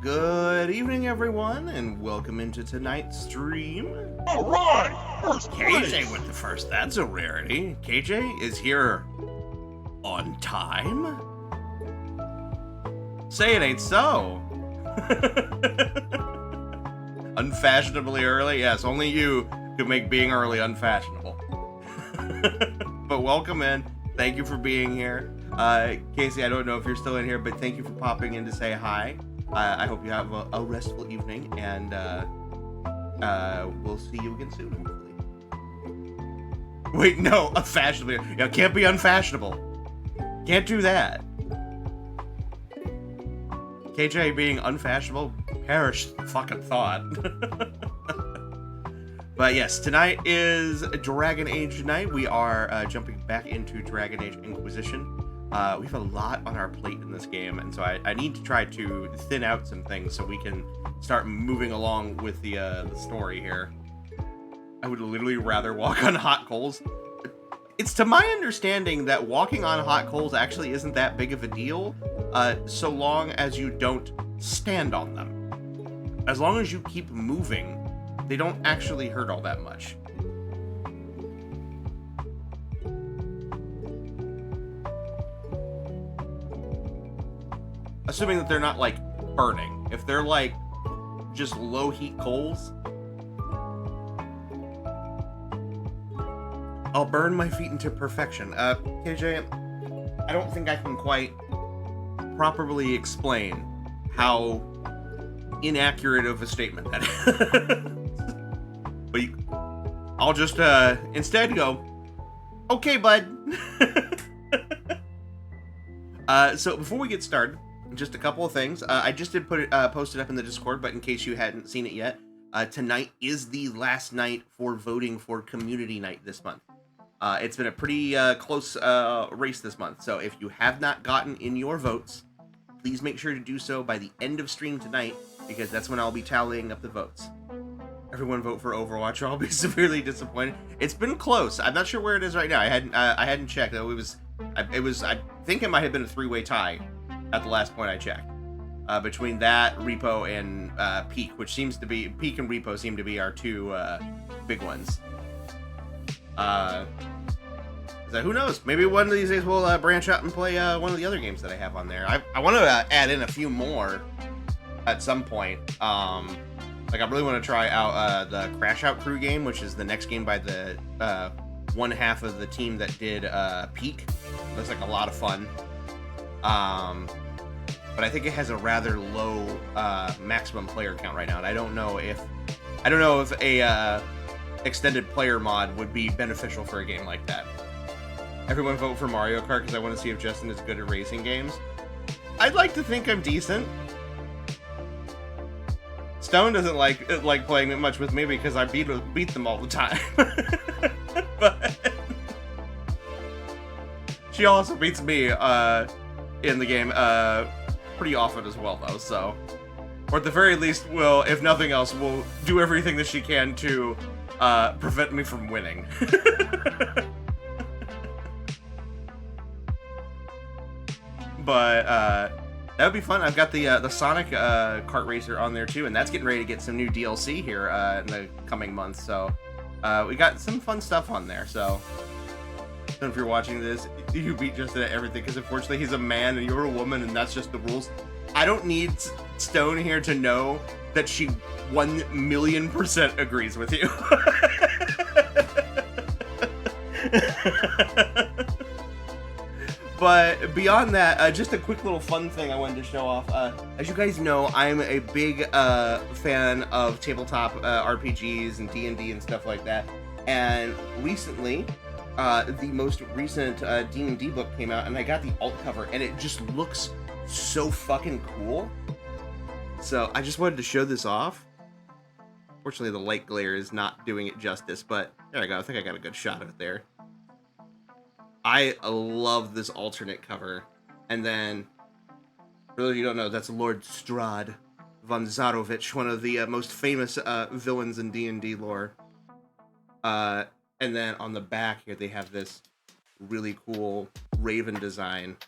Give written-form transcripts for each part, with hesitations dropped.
Good evening, everyone, and welcome into tonight's stream. All right, first KJ place. with the first. That's a rarity. KJ is here on time. Say it ain't so. Unfashionably early? Yes, only you could make being early unfashionable. But welcome in. Thank you for being here. Casey, I don't know if you're still in here, but thank you for popping in to say hi. I hope you have a restful evening, and we'll see you again soon, hopefully. Wait, no, unfashionable. Yeah, can't be unfashionable. Can't do that. KJ being unfashionable, perish the fucking thought. But yes, tonight is Dragon Age night. We are jumping back into Dragon Age Inquisition. We have a lot on our plate in this game, and so I need to try to thin out some things so we can start moving along with the story here. I would literally rather walk on hot coals. It's to my understanding that walking on hot coals actually isn't that big of a deal, so long as you don't stand on them. As long as you keep moving, they don't actually hurt all that much. Assuming that they're not, like, burning. If they're, like, just low-heat coals, I'll burn my feet into perfection. KJ, I don't think I can quite properly explain how inaccurate of a statement that is. But I'll just, instead go, okay, bud. So before we get started, just a couple of things. I just did post it up in the Discord, but in case you hadn't seen it yet, tonight is the last night for voting for Community Night this month. It's been a pretty close race this month, so if you have not gotten in your votes, please make sure to do so by the end of stream tonight, because that's when I'll be tallying up the votes. Everyone vote for Overwatch, or I'll be severely disappointed. It's been close. I'm not sure where it is right now. I hadn't checked. Though I think it might have been a three-way tie at the last point I checked. Between that, Repo, and Peak, which seems to be... Peak and Repo seem to be our two big ones. So who knows? Maybe one of these days we'll branch out and play one of the other games that I have on there. I want to add in a few more at some point. Like, I really want to try out the Crash Out Crew game, which is the next game by the one half of the team that did Peak. Looks like a lot of fun. But I think it has a rather low maximum player count right now, and I don't know if a extended player mod would be beneficial for a game like that. Everyone vote for Mario Kart because I want to see if Justin is good at racing games. I'd like to think I'm decent. Stone doesn't like playing it much with me because I beat them all the time. But she also beats me in the game pretty often as well, though. So, or at the very least, will, if nothing else, will do everything that she can to prevent me from winning. But that would be fun. I've got the Sonic kart racer on there too, and that's getting ready to get some new DLC here in the coming months. So we got some fun stuff on there. So if you're watching this, you beat Justin at everything because unfortunately he's a man and you're a woman, and that's just the rules. I don't need Stone here to know that she 1,000,000% agrees with you. But beyond that, just a quick little fun thing I wanted to show off. As you guys know, I'm a big fan of tabletop RPGs and D&D and stuff like that. And recently, the most recent D&D book came out, and I got the alt cover, and it just looks so fucking cool. So I just wanted to show this off. Fortunately, the light glare is not doing it justice, but there I go. I think I got a good shot of it there. I love this alternate cover. And then, for those of you who don't know, that's Lord Strahd von Zarovich, one of the most famous villains in D&D lore. And then on the back here, they have this really cool raven design.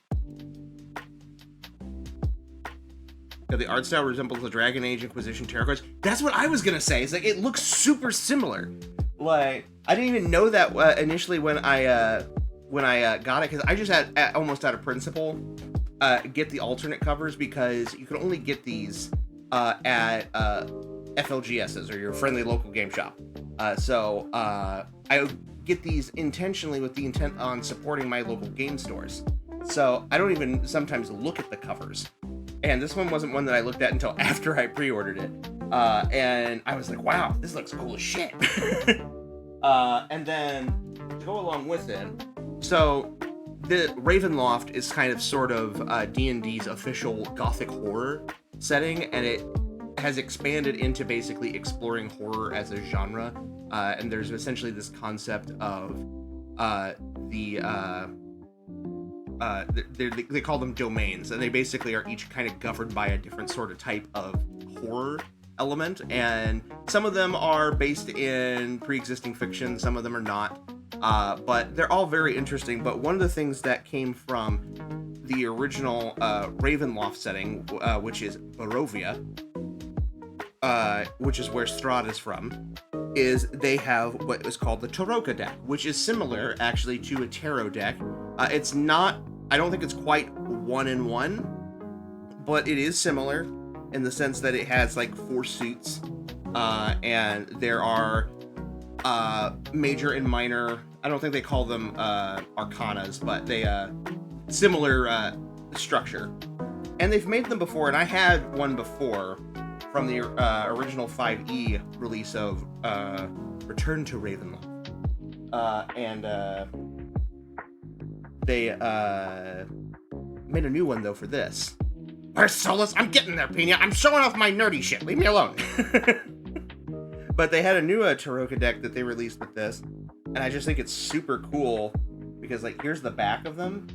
The art style resembles the Dragon Age Inquisition tarot cards. That's what I was gonna say. It's like it looks super similar. Like I didn't even know that initially when I got it, because I just had almost out of principle get the alternate covers, because you can only get these at FLGS's, or your friendly local game shop. So I get these intentionally with the intent on supporting my local game stores. So I don't even sometimes look at the covers. And this one wasn't one that I looked at until after I pre-ordered it. And I was like, wow, this looks cool as shit. And then to go along with it, so the Ravenloft is kind of sort of D&D's official gothic horror setting, and it has expanded into basically exploring horror as a genre. And there's essentially this concept of they call them domains, and they basically are each kind of governed by a different sort of type of horror element, and some of them are based in pre-existing fiction, some of them are not, but they're all very interesting. But one of the things that came from the original Ravenloft setting, which is Barovia, which is where Strahd is from, is they have what is called the Taroka deck, which is similar actually to a tarot deck. It's not, I don't think it's quite 1-in-1, but it is similar in the sense that it has like 4 suits, and there are major and minor, I don't think they call them arcanas, but they similar structure. And they've made them before, and I had one before from the original 5e release of Return to Ravenloft. And they made a new one though for this. Where's Solus? I'm getting there, Pina. I'm showing off my nerdy shit. Leave me alone. But they had a new Taroka deck that they released with this, and I just think it's super cool because, like, here's the back of them,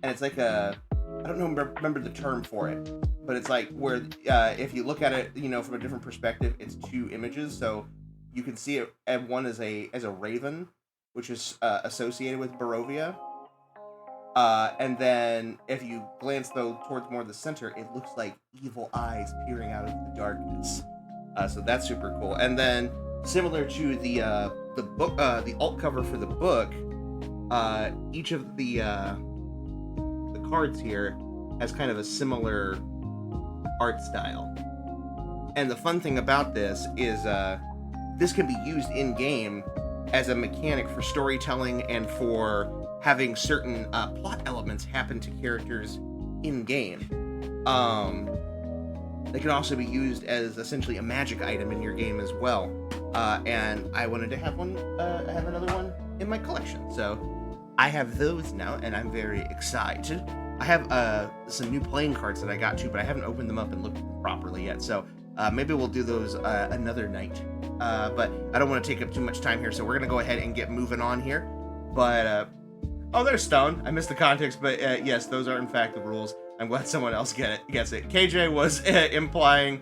and it's like a, I don't know, remember the term for it, but it's like where if you look at it, you know, from a different perspective, it's 2 images, so you can see it, and one as a raven, which is associated with Barovia. And then if you glance though towards more the center, it looks like evil eyes peering out of the darkness. So that's super cool. And then similar to the book, the alt cover for the book, each of the cards here has kind of a similar art style. And the fun thing about this is this can be used in game as a mechanic for storytelling and for having certain plot elements happen to characters in game. They can also be used as essentially a magic item in your game as well. And I wanted to have have another one in my collection, so I have those now, and I'm very excited. I have some new playing cards that I got too, but I haven't opened them up and looked at them properly yet. So maybe we'll do those another night. But I don't want to take up too much time here, so we're gonna go ahead and get moving on here. But oh, there's Stone. I missed the context, but yes, those are in fact the rules. I'm glad someone else gets it. KJ was implying,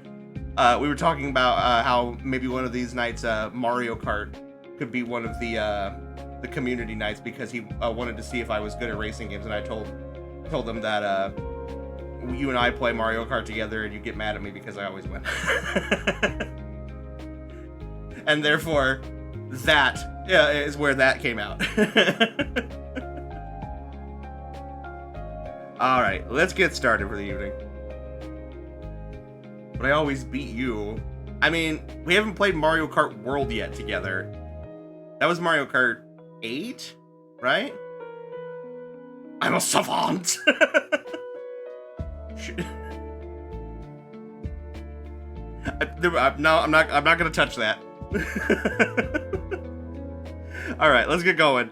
we were talking about how maybe one of these nights Mario Kart could be one of the community nights, because he wanted to see if I was good at racing games, and I told them that you and I play Mario Kart together and you get mad at me because I always win. And therefore, that is where that came out. Alright, let's get started for the evening. But I always beat you. I mean, we haven't played Mario Kart World yet together. That was Mario Kart 8, right? I'm a savant! No, I'm not gonna touch that. Alright, let's get going.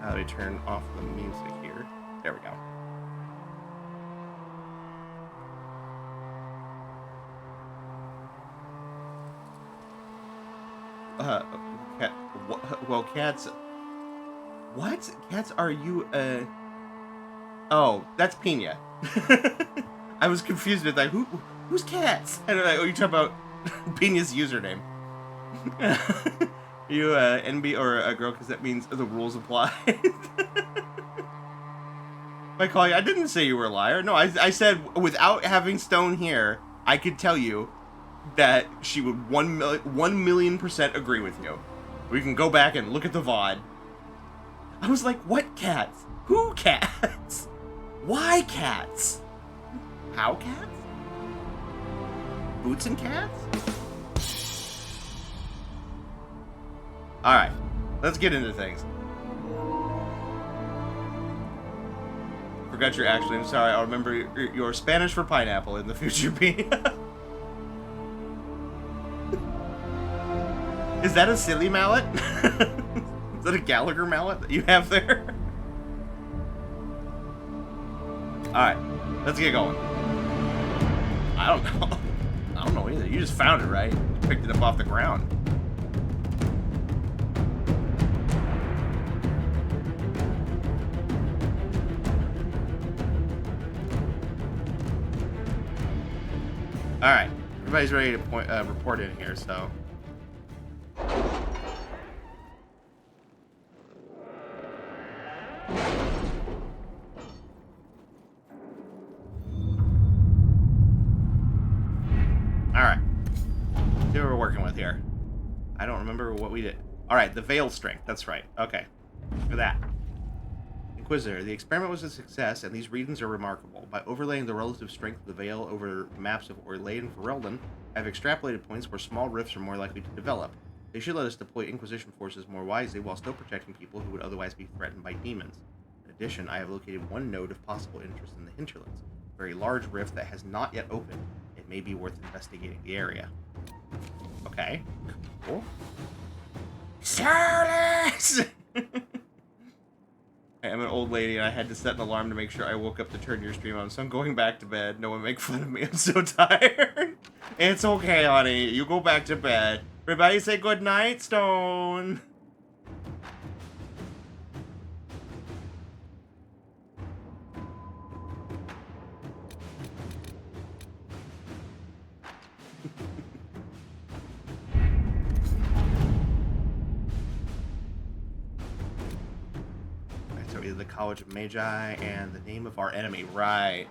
Let me turn off the music here. There we go. Well, cats. What? Cats, are you, Oh, that's Pina. I was confused with that. Who's cats? And I'm like, oh, you talking about Pina's username. You NB or a girl, because that means the rules apply. I call you. I didn't say you were a liar. No, I said without having Stone here, I could tell you that she would 1,000,000% agree with you. We can go back and look at the VOD. I was like, what cats? Who cats? Why cats? How cats? Boots and cats? Alright, let's get into things. Forgot your actual name. Sorry, I'll remember your Spanish for pineapple in the future, B. Is that a silly mallet? Is that a Gallagher mallet that you have there? Alright, let's get going. I don't know. I don't know either. You just found it, right? Picked it up off the ground. Alright, everybody's ready to report in here, so. Alright, see what we're working with here. I don't remember what we did. Alright, the veil strength, that's right. Okay, look at that. Inquisitor, the experiment was a success, and these readings are remarkable. By overlaying the relative strength of the veil over maps of Orlais and Ferelden, I have extrapolated points where small rifts are more likely to develop. They should let us deploy Inquisition forces more wisely while still protecting people who would otherwise be threatened by demons. In addition, I have located one node of possible interest in the hinterlands, a very large rift that has not yet opened. It may be worth investigating the area. Okay, cool. Silas! I'm an old lady, and I had to set an alarm to make sure I woke up to turn your stream on, so I'm going back to bed. No one make fun of me. I'm so tired. It's okay, honey. You go back to bed. Everybody say good night, Stone. The College of Magi and the name of our enemy. Right.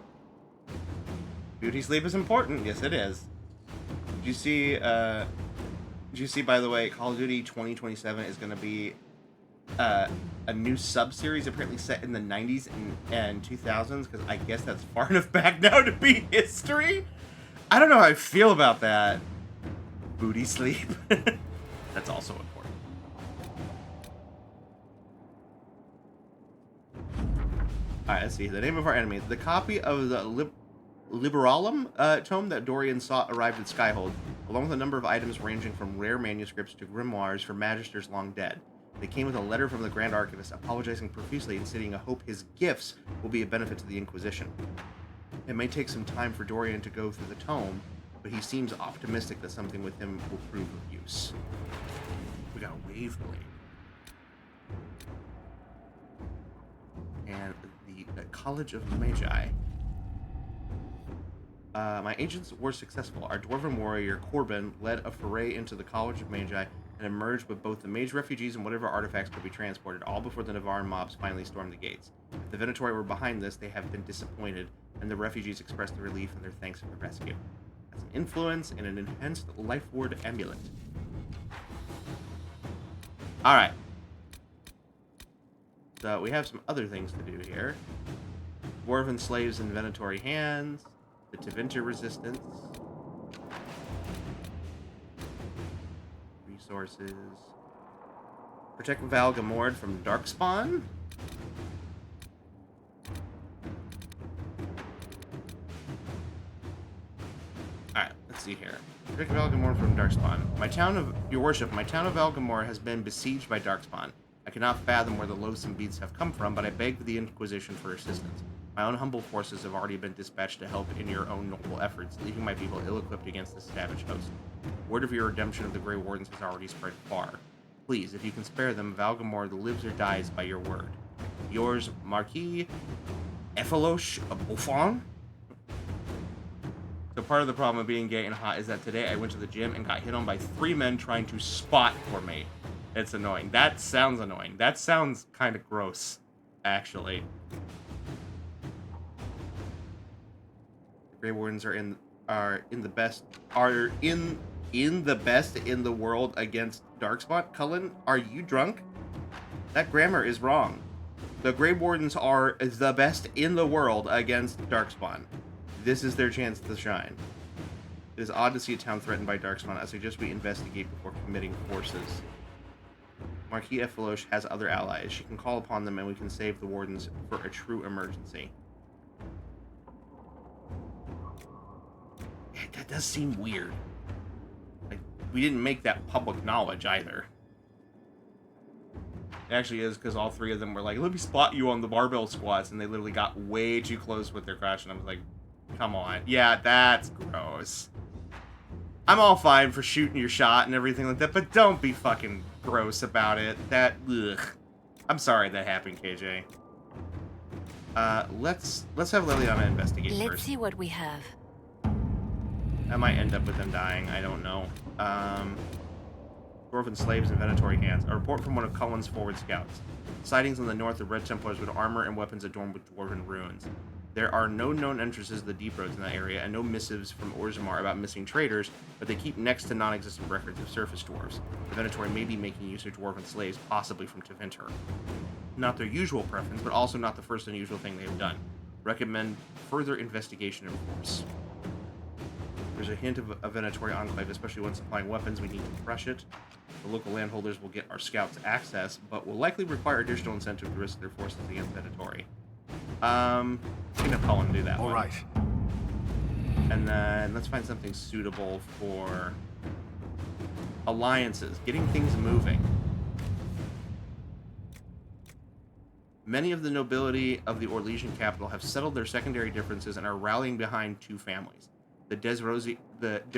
Beauty sleep is important. Yes, it is. Did you see, by the way, Call of Duty 2027 is going to be a new sub-series apparently set in the 90s and 2000s, because I guess that's far enough back now to be history. I don't know how I feel about that. Booty sleep. That's also important. Alright, let's see. The name of our enemy. The copy of the Liberalum tome that Dorian sought arrived at Skyhold, along with a number of items ranging from rare manuscripts to grimoires for magisters long dead. They came with a letter from the Grand Archivist apologizing profusely and stating a hope his gifts will be a benefit to the Inquisition. It may take some time for Dorian to go through the tome, but he seems optimistic that something with him will prove of use. We got a wave blade. And the College of Magi. My agents were successful. Our dwarven warrior, Corbin, led a foray into the College of Magi and emerged with both the mage refugees and whatever artifacts could be transported, all before the Navarran mobs finally stormed the gates. If the Venatori were behind this, they have been disappointed, and the refugees expressed their relief and their thanks for the rescue. As an influence and an enhanced life ward amulet. Alright. So we have some other things to do here. Dwarven slaves in Venatori hands. The Tevinter resistance. Resources. Protect Val Gamord from Darkspawn. Alright, let's see here. Protect Val Gamord from Darkspawn. Your worship, my town of Val Gamord has been besieged by Darkspawn. I cannot fathom where the loathsome beasts have come from, but I beg the Inquisition for assistance. My own humble forces have already been dispatched to help in your own noble efforts, leaving my people ill-equipped against this savage host. Word of your redemption of the Grey Wardens has already spread far. Please, if you can spare them, Val Gamord lives or dies by your word. Yours, Marquis Ephalosh Buffon. So part of the problem of being gay and hot is that today I went to the gym and got hit on by 3 men trying to spot for me. It's annoying. That sounds annoying. That sounds kind of gross, actually. Grey Wardens are in the best in the world against Darkspawn. Cullen, are you drunk? That grammar is wrong. The Grey Wardens are the best in the world against Darkspawn. This is their chance to shine. It is odd to see a town threatened by Darkspawn. I suggest we investigate before committing forces. Marquis F. Veloche has other allies. She can call upon them and we can save the Wardens for a true emergency. Yeah, that does seem weird. Like, we didn't make that public knowledge either. It actually is, because all three of them were like, let me spot you on the barbell squats, and they literally got way too close with their crash, and I was like, come on. Yeah, that's gross. I'm all fine for shooting your shot and everything like that, but don't be fucking gross about it. That, ugh. I'm sorry that happened, KJ. Let's have Liliana investigate first. Let's see what we have. That might end up with them dying. I don't know. Dwarven slaves and Venatori hands. A report from one of Cullen's forward scouts. Sightings in the north of Red Templars with armor and weapons adorned with dwarven runes. There are no known entrances to the deep roads in that area, and no missives from Orzammar about missing traders, but they keep next to non-existent records of surface dwarves. The Venatori may be making use of dwarven slaves, possibly from Tevinter. Not their usual preference, but also not the first unusual thing they have done. Recommend further investigation and force. There's a hint of a Venatori enclave, especially when supplying weapons. We need to crush it. The local landholders will get our scouts access, but will likely require additional incentive to risk their forces against Venatori. I'm gonna call and do that one. All right. And then let's find something suitable for alliances, getting things moving. Many of the nobility of the Orlesian capital have settled their secondary differences and are rallying behind two families. The de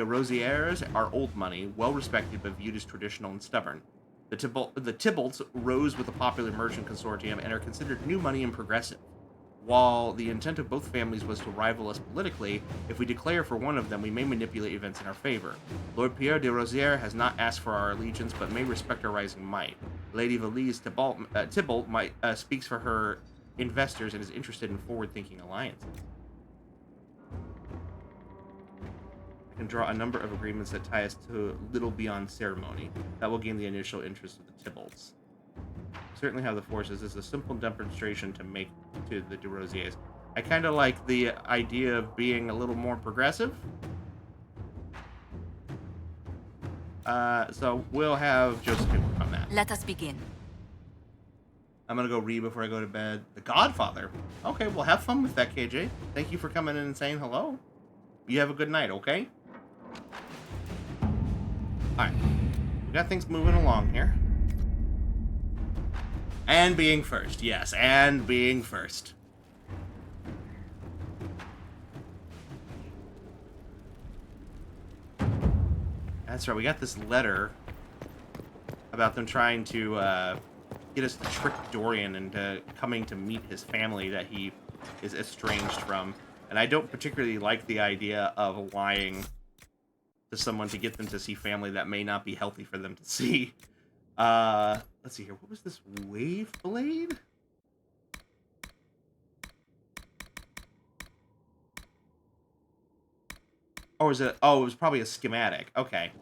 Rosières are old money, well-respected but viewed as traditional and stubborn. The Tybalts rose with the popular merchant consortium and are considered new money and progressive. While the intent of both families was to rival us politically, if we declare for one of them, we may manipulate events in our favor. Lord Pierre de Rosière has not asked for our allegiance, but may respect our rising might. Lady Valise Tybalt speaks for her investors and is interested in forward-thinking alliances. Can draw a number of agreements that tie us to little beyond ceremony. That will gain the initial interest of the Tybalts. Certainly have the forces. This is a simple demonstration to make to the de Rosiers. I kind of like the idea of being a little more progressive. So we'll have Josephine work on that. Let us begin. I'm gonna go read before I go to bed. The Godfather. Okay, well have fun with that, KJ. Thank you for coming in and saying hello. You have a good night, okay? Alright. We got things moving along here. And being first. Yes, and being first. That's right, we got this letter about them trying to get us to trick Dorian into coming to meet his family that he is estranged from. And I don't particularly like the idea of lying to someone to get them to see family that may not be healthy for them to see. Let's see here. What was this? Wave Blade? Or was it? Oh, it was probably a schematic. Okay.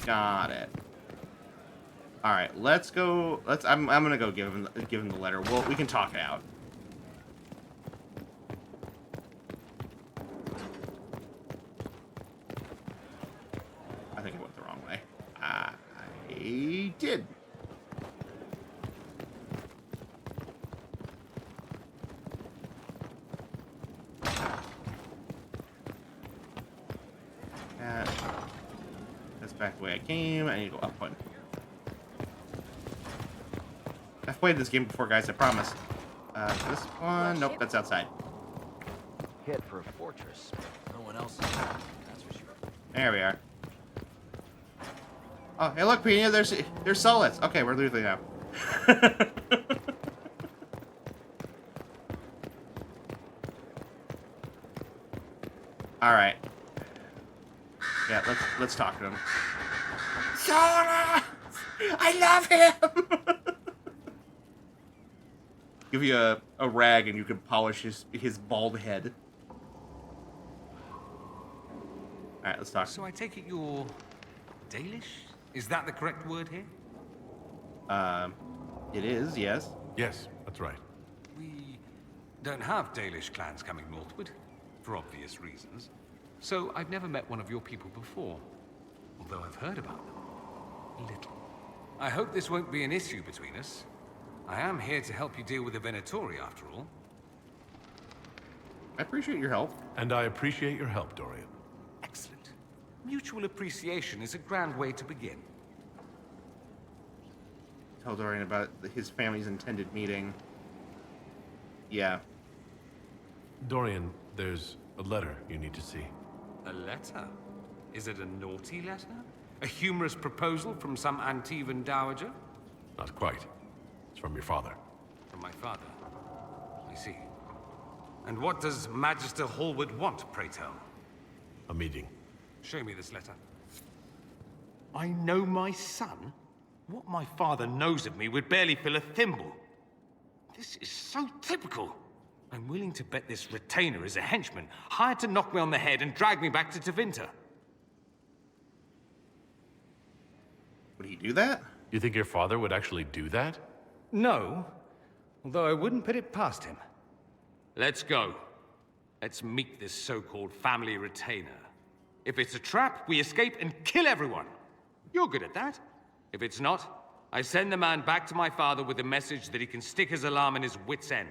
Got it. All right, let's go. I'm gonna go give him the letter. Well, we can talk it out. I think I went the wrong way. I did. That's back the way I came. I need to go up one. I've played this game before, guys. I promise. This one. Nope, that's outside. Hit for a fortress. No one else. That's for sure. There we are. Oh, hey, look, Pina. There's solids. Okay, we're losing now. All right. Yeah, let's talk to him. Sola! I love him. Give you a rag and you can polish his bald head. All right, let's talk. So I take it you're Dalish? Is that the correct word here? It is, yes. Yes, that's right. We don't have Dalish clans coming northward, for obvious reasons. So I've never met one of your people before, although I've heard about them. A little. I hope this won't be an issue between us. I am here to help you deal with the Venatori, after all. I appreciate your help. And I appreciate your help, Dorian. Excellent. Mutual appreciation is a grand way to begin. Tell Dorian about his family's intended meeting. Yeah. Dorian, there's a letter you need to see. A letter? Is it a naughty letter? A humorous proposal from some Antivan dowager? Not quite. It's from your father. From my father. I see. And what does Magister Hallward want, pray tell? A meeting. Show me this letter. I know my son? What my father knows of me would barely fill a thimble. This is so typical. I'm willing to bet this retainer is a henchman, hired to knock me on the head and drag me back to Tevinter. Would he do that? You think your father would actually do that? No, although I wouldn't put it past him. Let's go. Let's meet this so-called family retainer. If it's a trap, we escape and kill everyone. You're good at that. If it's not, I send the man back to my father with a message that he can stick his alarm in his wit's end.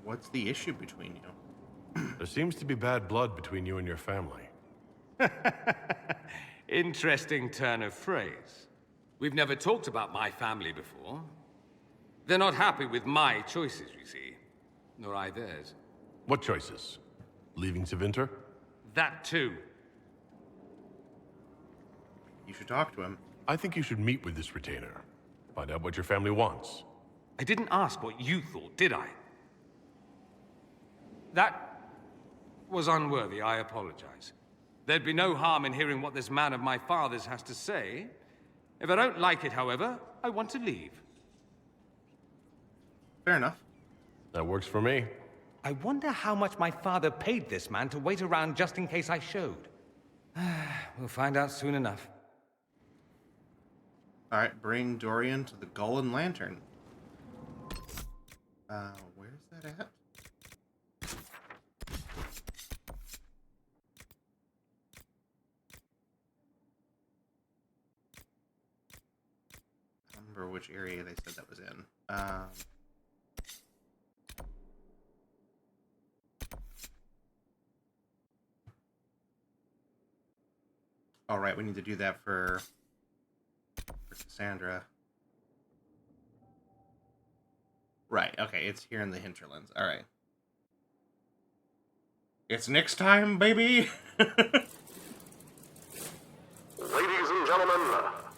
What's the issue between you? There seems to be bad blood between you and your family. Interesting turn of phrase. We've never talked about my family before. They're not happy with my choices, you see. Nor I theirs. What choices? Leaving Tevinter? That too. You should talk to him. I think you should meet with this retainer. Find out what your family wants. I didn't ask what you thought, did I? That was unworthy, I apologize. There'd be no harm in hearing what this man of my father's has to say. If I don't like it, however, I want to leave. Fair enough. That works for me. I wonder how much my father paid this man to wait around just in case I showed. We'll find out soon enough. All right, bring Dorian to the Gull and Lantern. Where's that at? I don't remember which area they said that was in. All right, we need to do that for Cassandra. Right, okay, it's here in the hinterlands. All right. It's next time, baby! Ladies and gentlemen,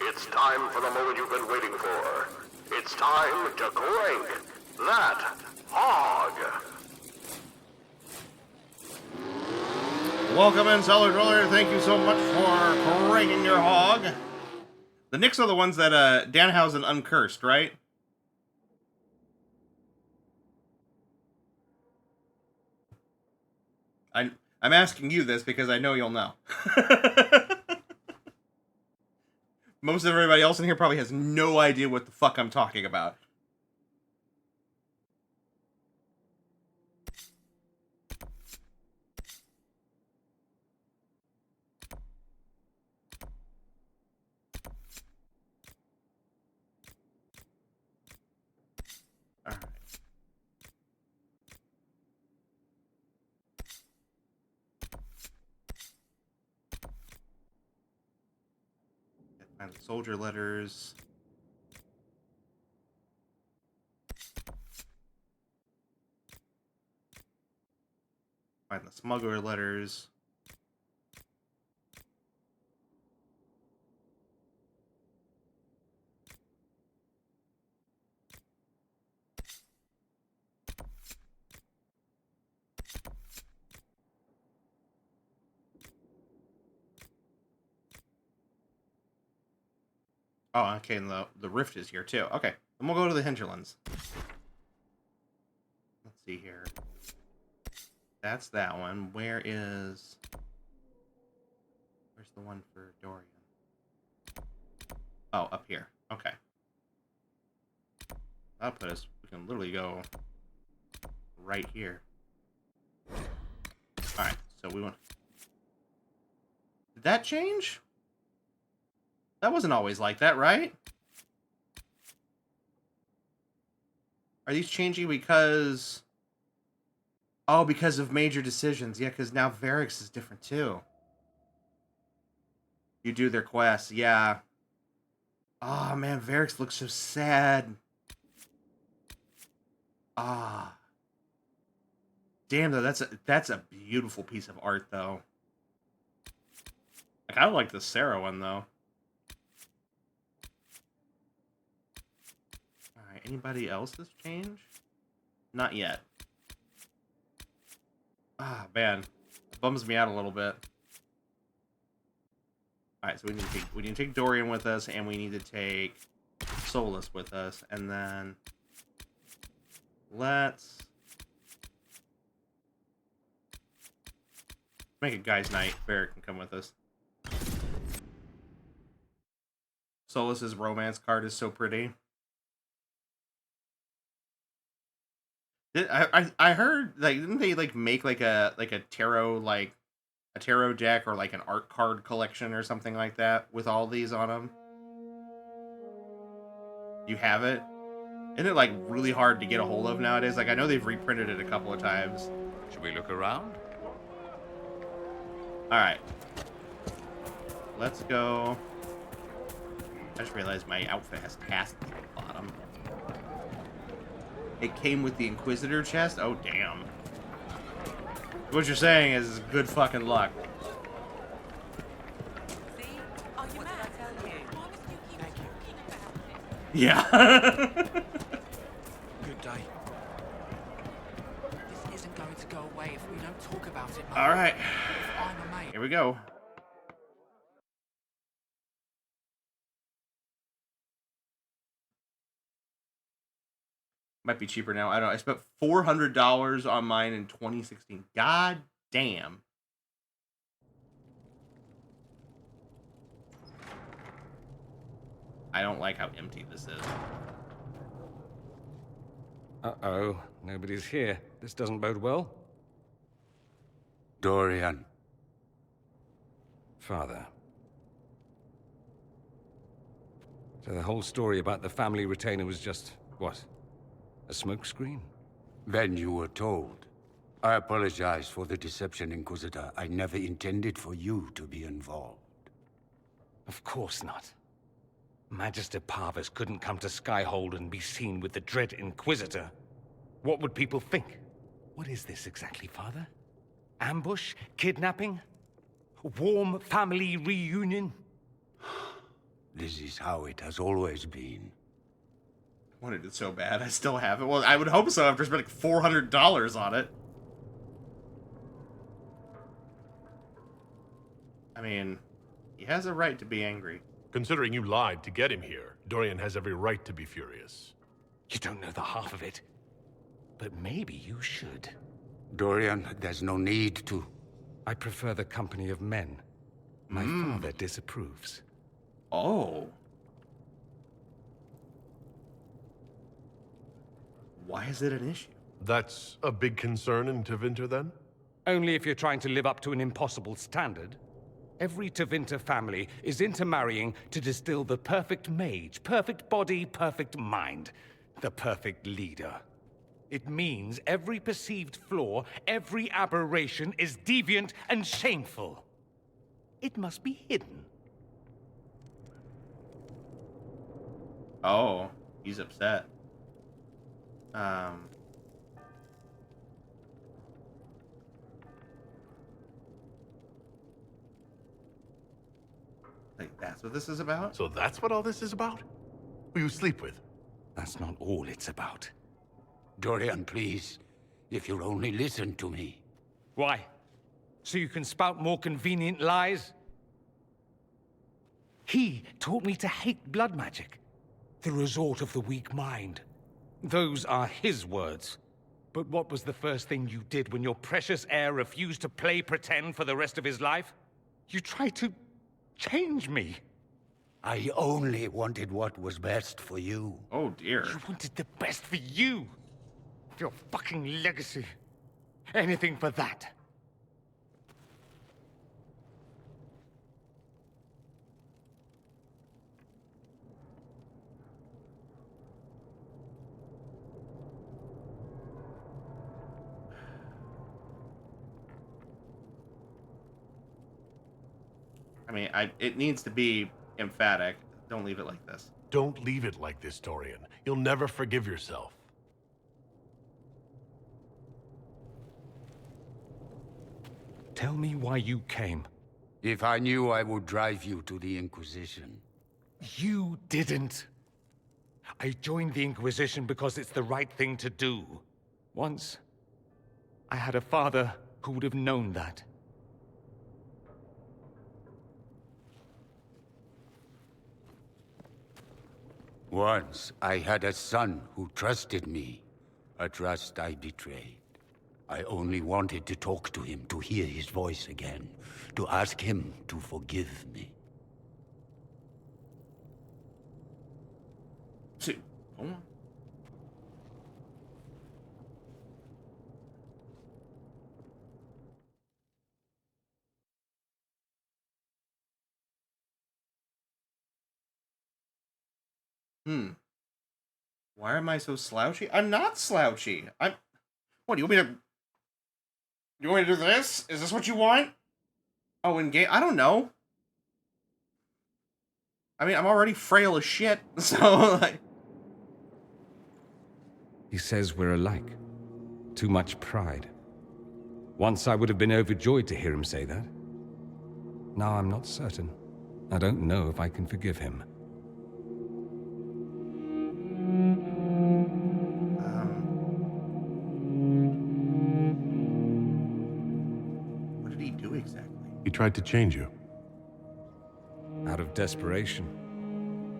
it's time for the moment you've been waiting for. It's time to crank that hog. Welcome in, Cellar Driller. Thank you so much for cranking your hog. The Knicks are the ones that Danhausen uncursed, right? I'm asking you this because I know you'll know. Most of everybody else in here probably has no idea what the fuck I'm talking about. All right. Find the soldier letters. Find the smuggler letters. Oh, okay, and the rift is here too. Okay, then we'll go to the hinterlands. Let's see here. That's that one. Where's the one for Dorian? Oh, up here. Okay. That'll put us, we can literally go right here. Alright, so we want... Did that change? That wasn't always like that, right? Are these changing because... Oh, because of major decisions. Yeah, because now Varix is different too. You do their quests, yeah. Oh man, Varix looks so sad. Ah. Damn though, that's a beautiful piece of art though. I kinda like the Sarah one though. Alright, anybody else has changed? Not yet. Ah, man. It bums me out a little bit. Alright, so we need to take Dorian with us, and we need to take Solus with us, and then let's make a guy's night. Barrett can come with us. Solus's romance card is so pretty. I heard, like, didn't they like make like a tarot deck or like an art card collection or something like that with all these on them? You have it? Isn't it like really hard to get a hold of nowadays? Like, I know they've reprinted it a couple of times. Should we look around? Alright. Let's go. I just realized my outfit has tasks at the bottom. It came with the Inquisitor chest? Oh, damn. What you're saying is good fucking luck. See? Oh, you mad? What did I tell you? Why must you keep talking about it? Yeah. Good day. This isn't going to go away if we don't talk about it, Mother. All right. If I'm a mate. Here we go. Might be cheaper now. I don't know. I spent $400 on mine in 2016. God damn. I don't like how empty this is. Uh-oh. Nobody's here. This doesn't bode well. Dorian. Father. So the whole story about the family retainer was just, what? A smokescreen? When you were told. I apologize for the deception, Inquisitor. I never intended for you to be involved. Of course not. Magister Parvus couldn't come to Skyhold and be seen with the dread Inquisitor. What would people think? What is this exactly, Father? Ambush? Kidnapping? Warm family reunion? This is how it has always been. I wanted it so bad. I still have it. Well, I would hope so after spending $400 on it. I mean, he has a right to be angry. Considering you lied to get him here, Dorian has every right to be furious. You don't know the half of it. But maybe you should. Dorian, there's no need to. I prefer the company of men. My father disapproves. Oh. Why is it an issue? That's a big concern in Tevinter, then? Only if you're trying to live up to an impossible standard. Every Tevinter family is intermarrying to distill the perfect mage, perfect body, perfect mind, the perfect leader. It means every perceived flaw, every aberration is deviant and shameful. It must be hidden. Oh, he's upset. Like, that's what this is about? So that's what all this is about? Who you sleep with? That's not all it's about. Dorian, please. If you'll only listen to me. Why? So you can spout more convenient lies? He taught me to hate blood magic. The resort of the weak mind. Those are his words. But what was the first thing you did when your precious heir refused to play pretend for the rest of his life? You tried to change me. I only wanted what was best for you. Oh dear. You wanted the best for you. Your fucking legacy. Anything for that. I mean, it needs to be emphatic. Don't leave it like this. Don't leave it like this, Dorian. You'll never forgive yourself. Tell me why you came. If I knew, I would drive you to the Inquisition. You didn't. I joined the Inquisition because it's the right thing to do. Once, I had a father who would have known that. Once, I had a son who trusted me. A trust I betrayed. I only wanted to talk to him, to hear his voice again, to ask him to forgive me. Go on. Why am I so slouchy? I'm not slouchy. What, do you want me to... You want me to do this? Is this what you want? Oh, in game... I don't know. I mean, I'm already frail as shit, so, like... He says we're alike. Too much pride. Once I would have been overjoyed to hear him say that. Now I'm not certain. I don't know if I can forgive him. What did he do exactly? He tried to change you. Out of desperation.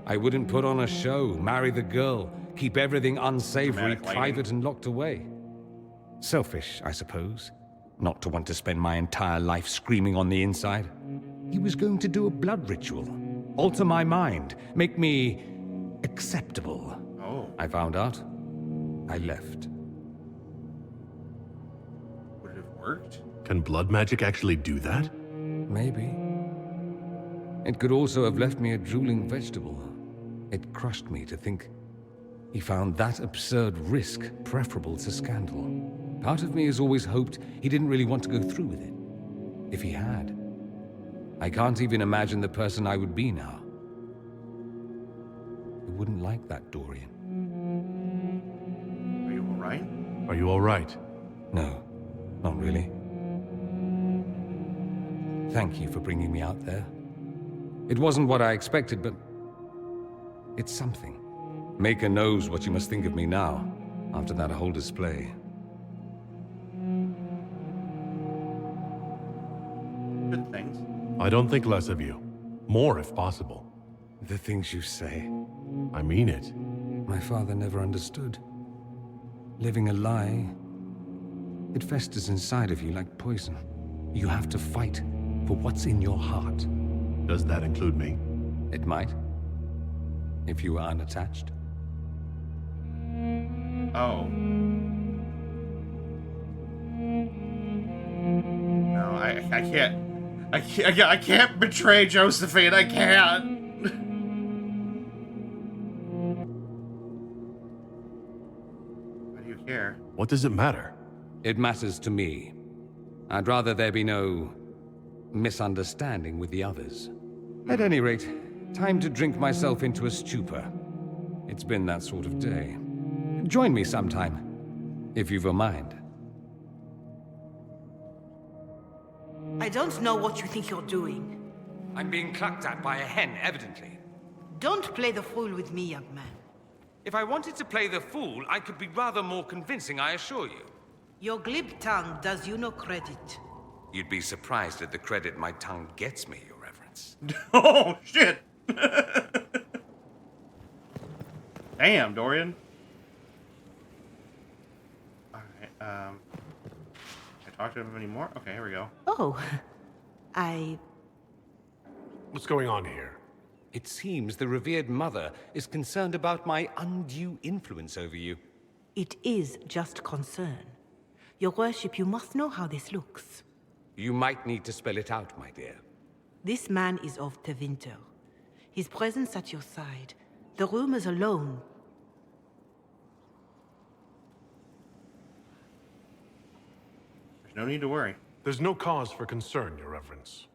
I wouldn't put on a show, marry the girl, keep everything unsavory, Dramatic lighting. private and locked away. Selfish, I suppose. Not to want to spend my entire life screaming on the inside. He was going to do a blood ritual. Alter my mind. Make me... acceptable. Oh. I found out. I left. Would it have worked? Can blood magic actually do that? Maybe. It could also have left me a drooling vegetable. It crushed me to think he found that absurd risk preferable to scandal. Part of me has always hoped he didn't really want to go through with it. If he had, I can't even imagine the person I would be now. I wouldn't like that, Dorian. Are you alright? Are you all right? No, not really. Thank you for bringing me out there. It wasn't what I expected, but it's something. Maker knows what you must think of me now, after that whole display. Good things. I don't think less of you. More, if possible. The things you say. I mean it. My father never understood. Living a lie, it festers inside of you like poison. You have to fight for what's in your heart. Does that include me? It might, if you were unattached. Oh. No, I can't. I can't betray Josephine. I can't. Why do you care? What does it matter? It matters to me. I'd rather there be no misunderstanding with the others. At any rate, time to drink myself into a stupor. It's been that sort of day. Join me sometime, if you've a mind. I don't know what you think you're doing. I'm being clucked at by a hen, evidently. Don't play the fool with me, young man. If I wanted to play the fool, I could be rather more convincing, I assure you. Your glib tongue does you no credit. You'd be surprised at the credit my tongue gets me, Your Reverence. Oh shit! Damn, Dorian. All right. Can I talk to him anymore? Okay, here we go. Oh, I... What's going on here? It seems the revered mother is concerned about my undue influence over you. It is just concern. Your worship, you must know how this looks. You might need to spell it out, my dear. This man is of Tevinter. His presence at your side, the rumors alone. There's no need to worry. There's no cause for concern, Your Reverence.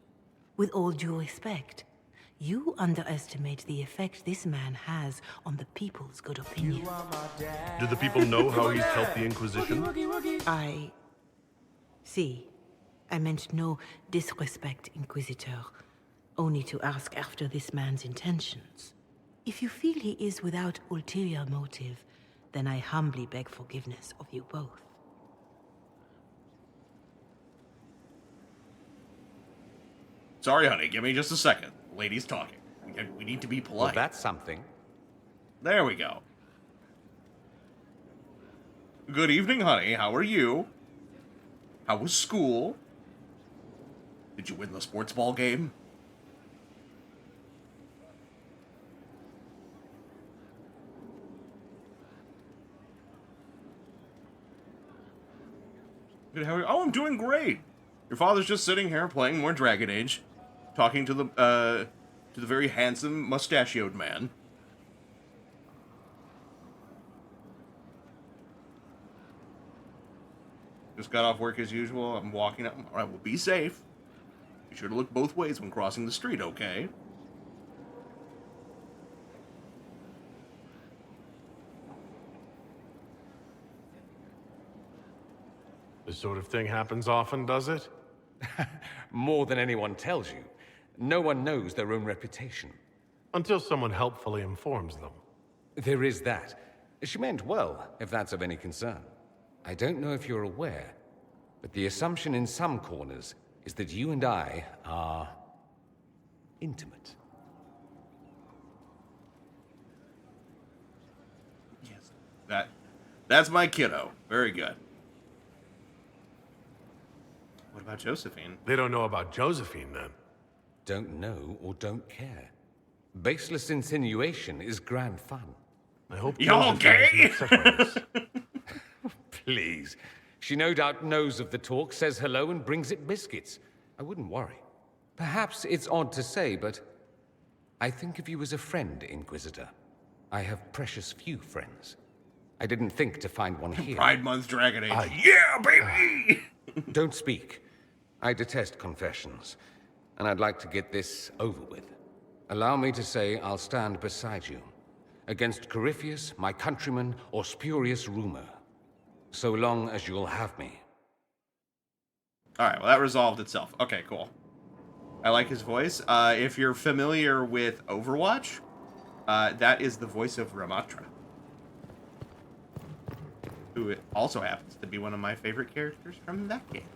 With all due respect, you underestimate the effect this man has on the people's good opinion. Do the people know how he's helped the Inquisition? I... See, I meant no disrespect, Inquisitor. Only to ask after this man's intentions. If you feel he is without ulterior motive, then I humbly beg forgiveness of you both. Sorry, honey. Give me just a second. Lady's talking. We need to be Well, polite. that's something. There we go. Good evening, honey. How are you? How was school? Did you win the sports ball game? Good, how are you? Oh, I'm doing great. Your father's just sitting here playing more Dragon Age, talking to the very handsome mustachioed man. Just got off work as usual. I'm walking up. All right, well, be safe. Be sure to look both ways when crossing the street, okay? This sort of thing happens often, does it? More than anyone tells you. No one knows their own reputation. Until someone helpfully informs them. There is that. She meant well, if that's of any concern. I don't know if you're aware, but the assumption in some corners is that you and I are intimate. Yes. That's my kiddo. Very good. What about Josephine? They don't know about Josephine, then. Don't know or don't care. Baseless insinuation is grand fun. I hope Y'all Josephine gay? isn't separates. Please. She no doubt knows of the talk, says hello, and brings it biscuits. I wouldn't worry. Perhaps it's odd to say, but I think of you as a friend, Inquisitor. I have precious few friends. I didn't think to find one here. Pride Month Dragon Age. Yeah, baby! Don't speak. I detest confessions, and I'd like to get this over with. Allow me to say I'll stand beside you, against Corypheus, my countrymen, or spurious rumor, so long as you'll have me. Alright, well, that resolved itself. Okay, cool. I like his voice. If you're familiar with Overwatch, that is the voice of Ramatra, who also happens to be one of my favorite characters from that game.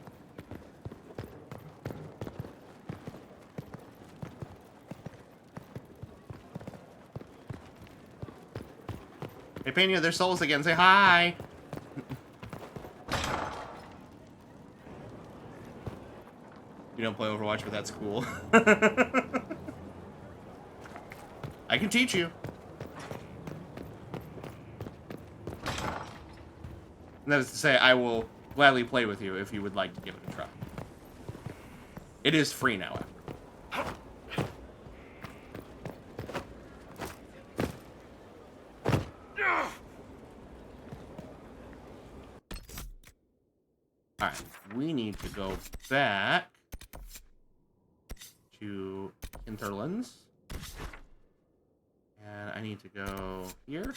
Hey, Pena, there's souls again. Say hi! You don't play Overwatch, but that's cool. I can teach you. And that is to say, I will gladly play with you if you would like to give it a try. It is free now. Alright, we need to go back to Hinterlands. And I need to go here.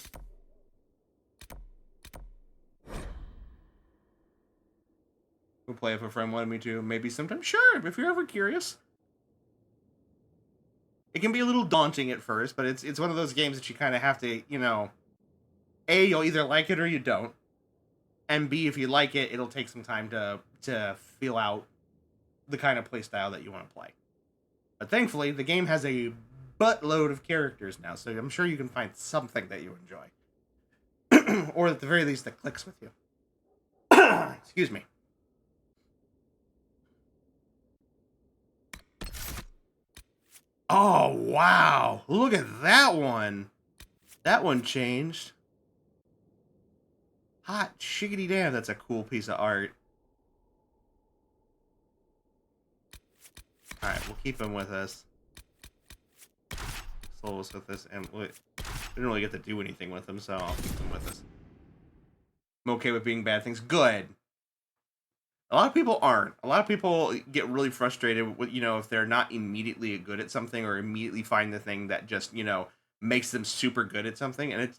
We'll play if a friend wanted me to. Maybe sometime. Sure, if you're ever curious. It can be a little daunting at first, but it's one of those games that you kind of have to, you know... A, you'll either like it or you don't. And B, if you like it, it'll take some time to feel out the kind of playstyle that you want to play. But thankfully, the game has a buttload of characters now, so I'm sure you can find something that you enjoy. Or at the very least that clicks with you. Excuse me. Oh, wow. Look at that one. That one changed. Hot shiggity damn, that's a cool piece of art. Alright, we'll keep him with us. Souls with us, and we didn't really get to do anything with him, so I'll keep him with us. I'm okay with being bad things. Good. A lot of people aren't. A lot of people get really frustrated with, if they're not immediately good at something or immediately find the thing that just, makes them super good at something. And it's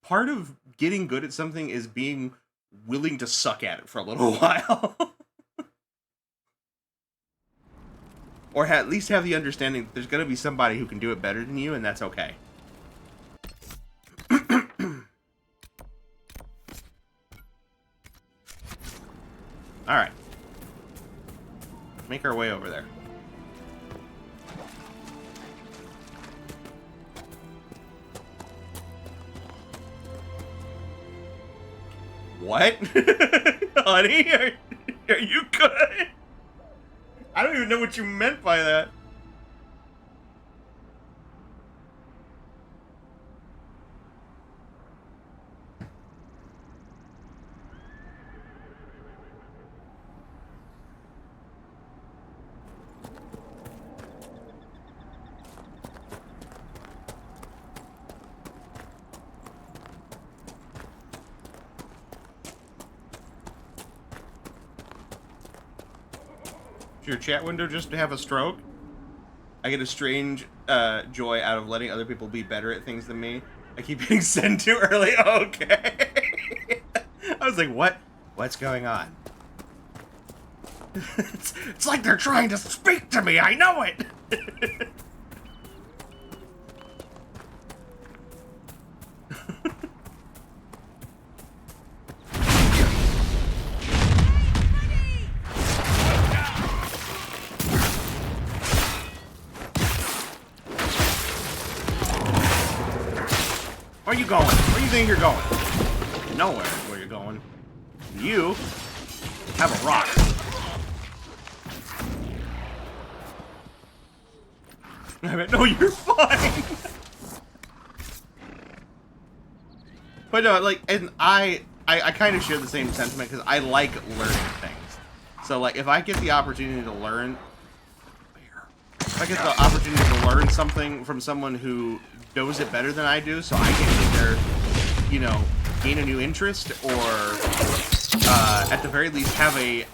part of getting good at something is being willing to suck at it for a little while. Or at least have the understanding that there's going to be somebody who can do it better than you, and that's okay. Alright. Make our way over there. What? Honey, are you good? I don't even know what you meant by that. Your chat window just to have a stroke? I get a strange joy out of letting other people be better at things than me. I keep hitting send too early. Okay. I was like, what? What's going on? It's like they're trying to speak to me. I know it. Where are you going? Where do you think you're going? Nowhere is where you're going. You have a rock. I mean, no, you're fine. But no, like, and I kind of share the same sentiment because I like learning things. So, like, if I get the opportunity to learn, if I get the opportunity to learn something from someone who knows it better than I do, so I can either, gain a new interest or, at the very least, have a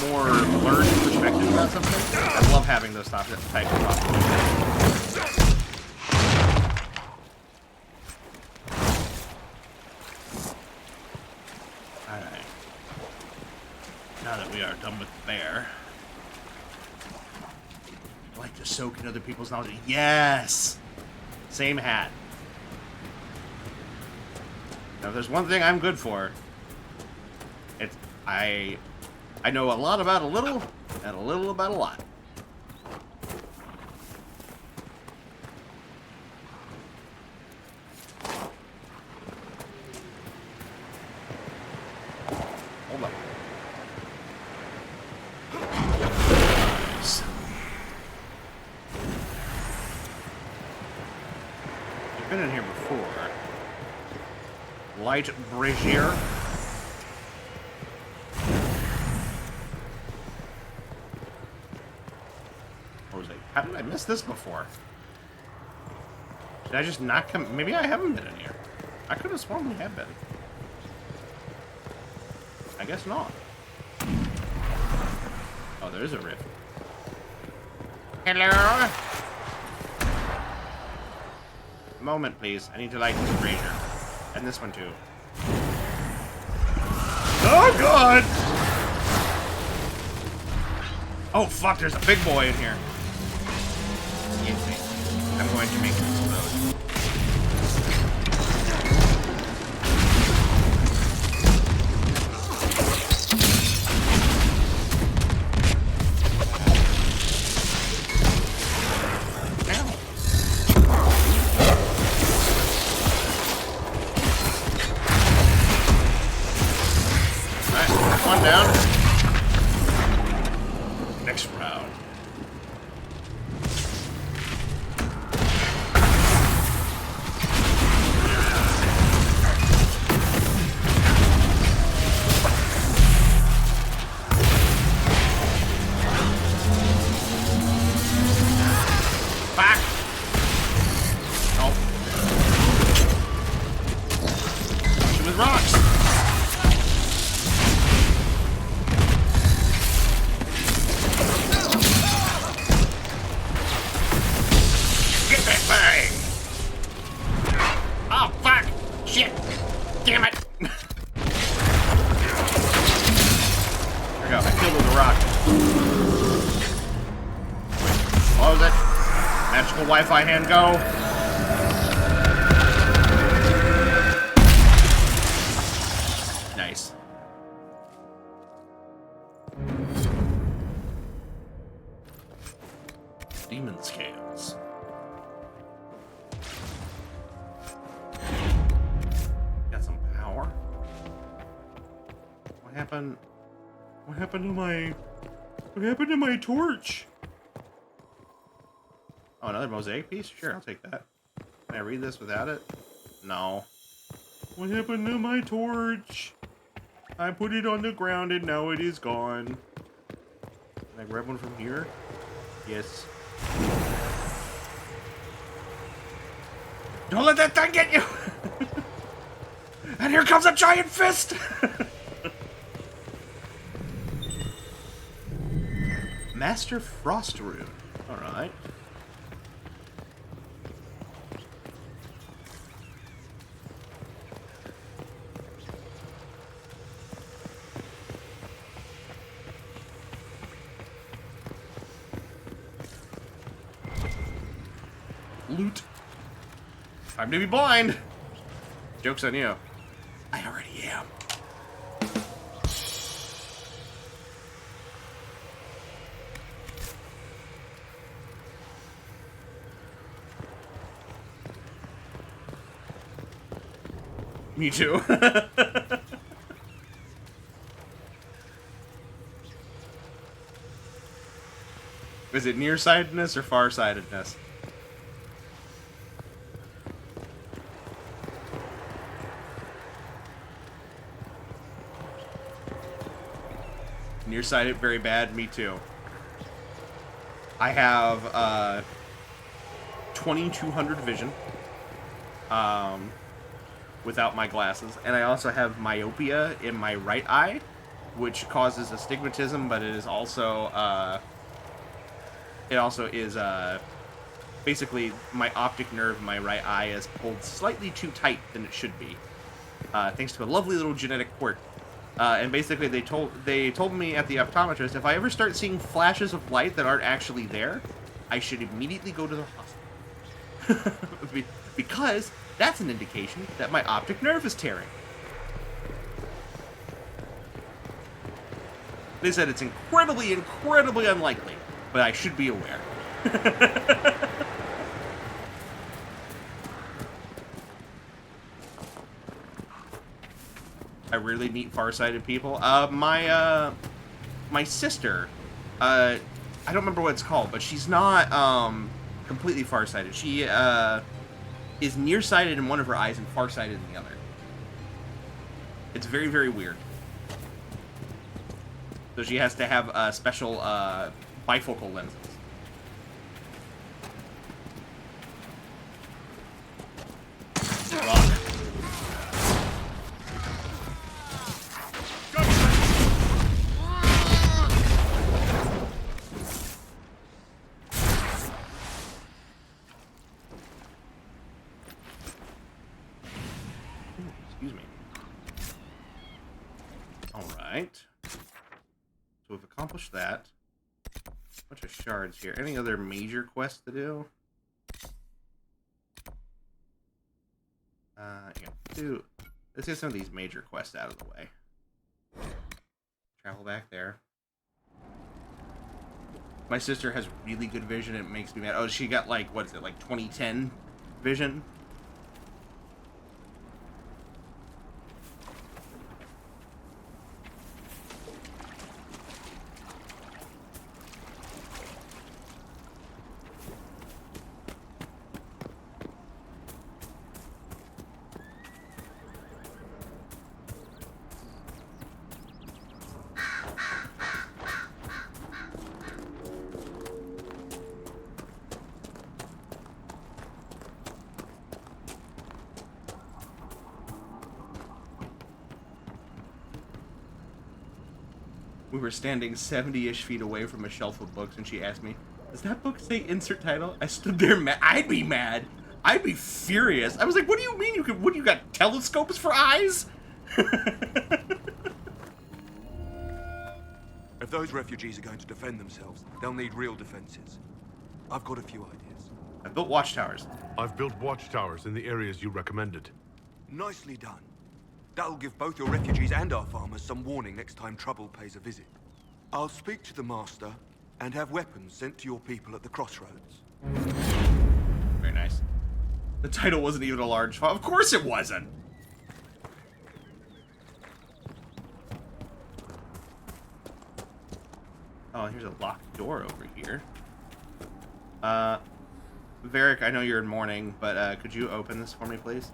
more learned perspective about something. I love having those types of opportunities. Alright. Now that we are done with the bear, I like to soak in other people's knowledge. Yes! Same hat. Now, if there's one thing I'm good for, it's I know a lot about a little, and a little about a lot. Hold up. Nice. I've been in here before. Light brazier. What was it? How did I miss this before? Did I just not come? Maybe I haven't been in here. I could have sworn we had been. I guess not. Oh, there is a rift. Hello? A moment, please. I need to light this brazier. And this one, too. Oh, God! Oh, fuck, there's a big boy in here. Excuse me. I'm going to make it explode. Ow. down. Next round. Back. Nope. She was rocks. Get that thing! Oh, fuck! Shit! Damn it! There we go. I killed with a rock. What was it? Magical Wi-Fi hand go. Nice. Demon scales. Got some power. What happened? What happened to my... What happened to my torch? Oh, another mosaic piece? Sure, I'll take that. Can I read this without it? No. What happened to my torch? I put it on the ground and now it is gone. Can I grab one from here? Yes. Don't let that thing get you! And here comes a giant fist! Master Frost Rune. Alright. Loot. Time to be blind. Joke's on you. I already am. Me too. Is it nearsightedness or farsightedness? Nearsighted, very bad. Me too. I have 2200 vision without my glasses, and I also have myopia in my right eye, which causes astigmatism, but it is also basically my optic nerve in my right eye is pulled slightly too tight than it should be, thanks to a lovely little genetic quirk. And basically, they told me at the optometrist, if I ever start seeing flashes of light that aren't actually there, I should immediately go to the hospital. Because that's an indication that my optic nerve is tearing. They said it's incredibly, incredibly unlikely, but I should be aware. I rarely meet farsighted people. My sister, I don't remember what it's called, but she's not completely farsighted. She is nearsighted in one of her eyes and farsighted in the other. It's very, very weird. So she has to have special bifocal lenses. Rock. Excuse me. Alright. So we've accomplished that. Bunch of shards here. Any other major quests to do? Yeah, let's get some of these major quests out of the way. Travel back there. My sister has really good vision. It makes me mad. Oh, she got like, what is it, like 2010 vision? We were standing 70-ish feet away from a shelf of books, and she asked me, "Does that book say insert title?" I stood there mad. I'd be mad. I'd be furious. I was like, "What do you mean you could? What, you got telescopes for eyes?" If those refugees are going to defend themselves, they'll need real defenses. I've got a few ideas. I built watchtowers. I've built watchtowers in the areas you recommended. Nicely done. That'll give both your refugees and our farmers some warning next time trouble pays a visit. I'll speak to the master and have weapons sent to your people at the crossroads. Very nice. The title wasn't even a large font. Of course it wasn't. Oh, here's a locked door over here. Varric, I know you're in mourning, but could you open this for me, please?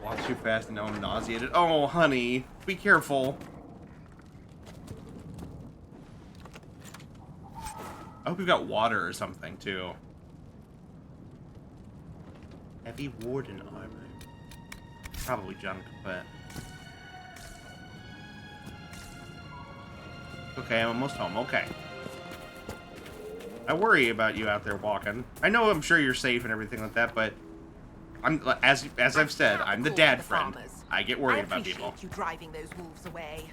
Walk too fast and now I'm nauseated. Oh, honey, be careful. I hope we've got water or something, too. Heavy warden armor. Probably junk, but... Okay, I'm almost home. Okay. I worry about you out there walking. I know I'm sure you're safe and everything like that, but... I'm as I've said, I'm the dad friend. I get worried about people. I appreciate you driving those wolves away.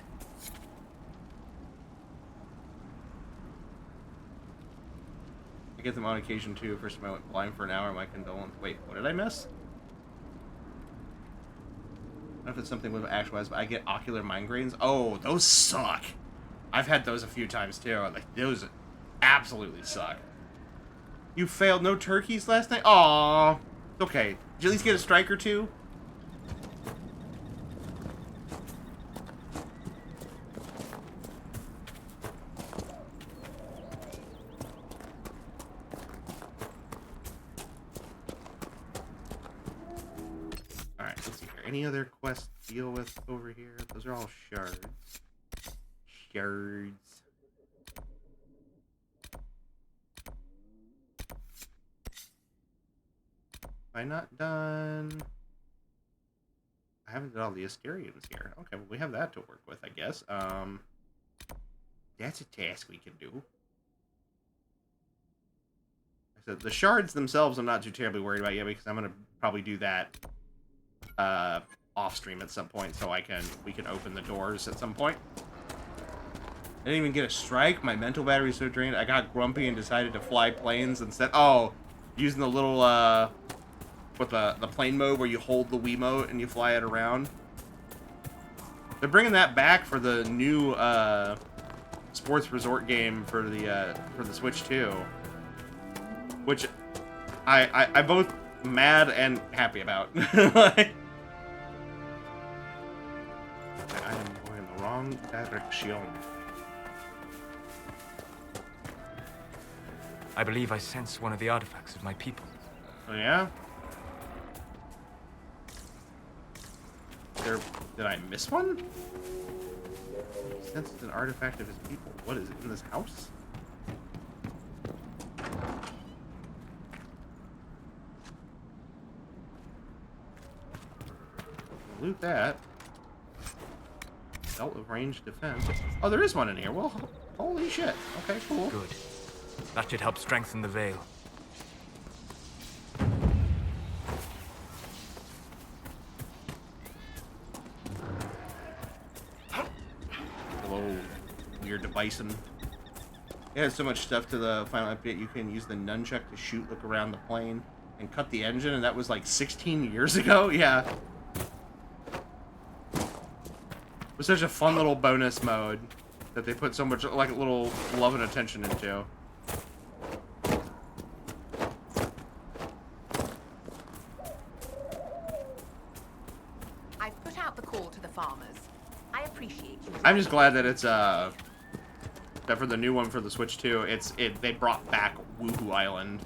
I get them on occasion too. First time I went blind for an hour, my condolence. Wait, what did I miss? I don't know if it's something with actualized, but I get ocular migraines. Oh, those suck. I've had those a few times too. Like, those absolutely suck. You failed no turkeys last night? Aww. Okay. Did you at least get a strike or two? Alright, let's see here. Any other quests to deal with over here? Those are all shards. Shards. Am I not done? I haven't done all the Asterians here. Okay, well, we have that to work with, I guess. That's a task we can do. So the shards themselves I'm not too terribly worried about yet, because I'm going to probably do that off stream at some point, so we can open the doors at some point. I didn't even get a strike. My mental battery's so drained. I got grumpy and decided to fly planes instead. Oh, using the little with the plane mode where you hold the Wiimote and you fly it around. They're bringing that back for the new sports resort game for the Switch 2, which I both mad and happy about. Like, I am going the wrong direction. I believe I sense one of the artifacts of my people. Oh yeah? Did I miss one? Sense it's an artifact of his people. What is it in this house? Loot that. Belt of ranged defense. Oh, there is one in here. Well, holy shit. Okay, cool. Good. That should help strengthen the veil. Hello, weird device. Yeah, so much stuff to the final update. You can use the nunchuck to shoot, look around the plane, and cut the engine, and that was like 16 years ago? Yeah. It was such a fun little bonus mode that they put so much, like, a little love and attention into. I've put out the call to the farmers. I appreciate you. I'm just glad that it's, that for the new one for the Switch 2, they brought back Woohoo Island.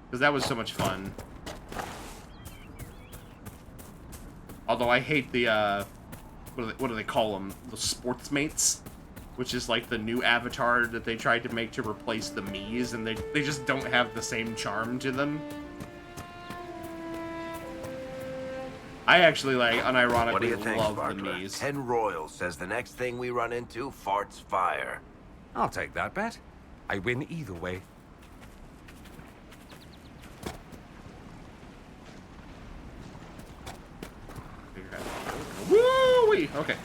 Because that was so much fun. Although I hate the, what do they call them? The sports mates? Which is like the new avatar that they tried to make to replace the Miis, and they just don't have the same charm to them. I actually, like, unironically What do you think, love the Sparkler? Mies. 10 Royals says the next thing we run into farts fire. I'll take that bet. I win either way. Woo-wee! Okay.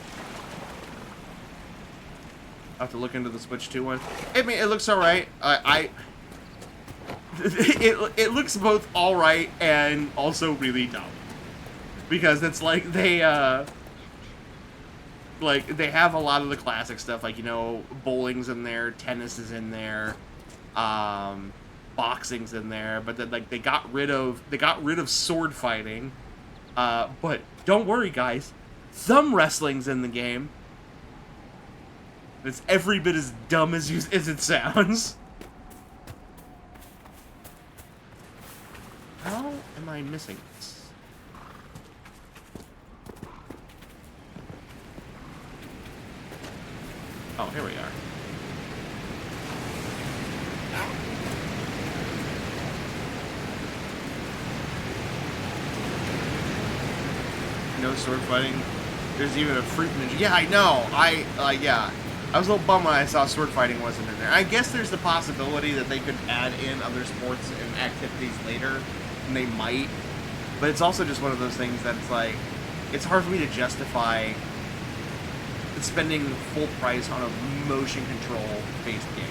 I'll have to look into the Switch 2 one. I mean, it looks alright. It looks both alright and also really dumb. Because it's like they have a lot of the classic stuff, like, you know, bowling's in there, tennis is in there, boxing's in there, but then, like, they got rid of sword fighting. But don't worry, guys, thumb wrestling's in the game. It's every bit as dumb as it sounds. How am I missing this? Oh, here we are. No sword fighting. There's even a fruit ninja. Yeah, I know. Yeah. I was a little bummed when I saw sword fighting wasn't in there. I guess there's the possibility that they could add in other sports and activities later, and they might. But it's also just one of those things that it's like, it's hard for me to justify spending full price on a motion control-based game.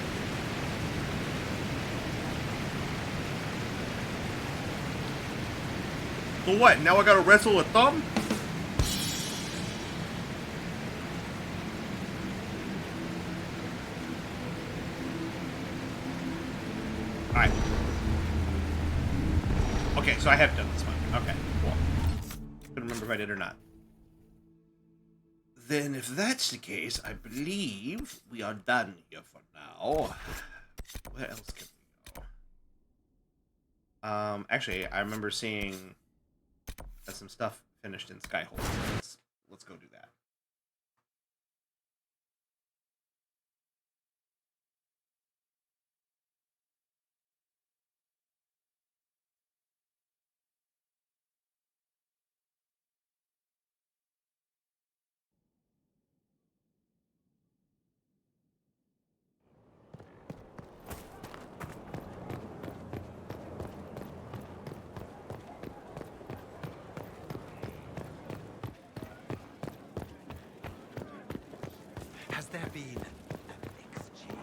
So what? Now I gotta wrestle a thumb? Alright. Okay, so I have done this one. Okay, cool. Couldn't remember if I did or not. Then, if that's the case, I believe we are done here for now. Where else can we go? Actually, I remember seeing some stuff finished in Skyhold. Let's go do that. Has there been an exchange?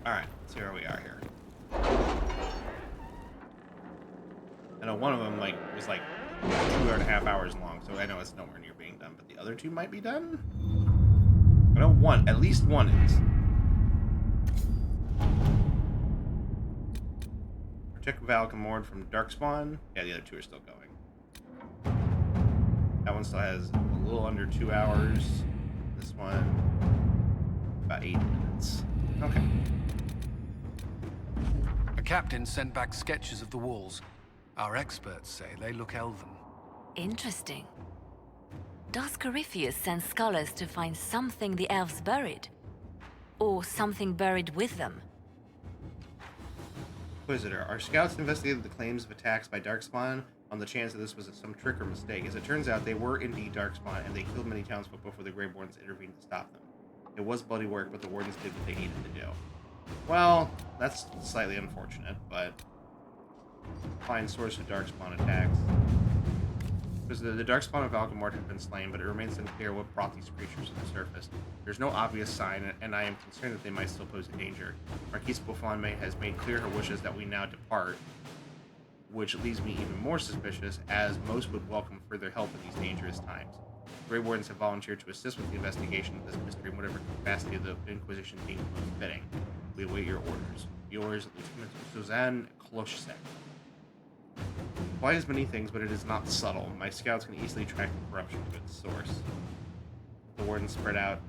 Alright, let's see where we are here. I know one of them was 2.5 hours long, so I know it's nowhere near being done, but the other two might be done? I know at least one is. Protect Valkamord from Darkspawn. Yeah, the other two are still going. That one still has a little under 2 hours. This one, about 8 minutes. Okay. A captain sent back sketches of the walls. Our experts say they look elven. Interesting. Does Corypheus send scholars to find something the elves buried? Or something buried with them? Inquisitor, our scouts investigated the claims of attacks by Darkspawn on the chance that this was some trick or mistake. As it turns out, they were indeed Darkspawn, and they killed many townsfolk before the Grey Wardens intervened to stop them. It was bloody work, but the Wardens did what they needed to do. Well, that's slightly unfortunate, but... Find source of Darkspawn attacks. Because the Darkspawn of Valkamort had been slain, but it remains unclear what brought these creatures to the surface. There's no obvious sign, and I am concerned that they might still pose a danger. Marquise Beaufonme has made clear her wishes that we now depart, which leaves me even more suspicious, as most would welcome further help in these dangerous times. Grey Wardens have volunteered to assist with the investigation of this mystery in whatever capacity the Inquisition deems most fitting. We await your orders. Yours, Lieutenant Suzanne Clochesec. Quiet is many things, but it is not subtle. My scouts can easily track the corruption to its source. The Wardens spread out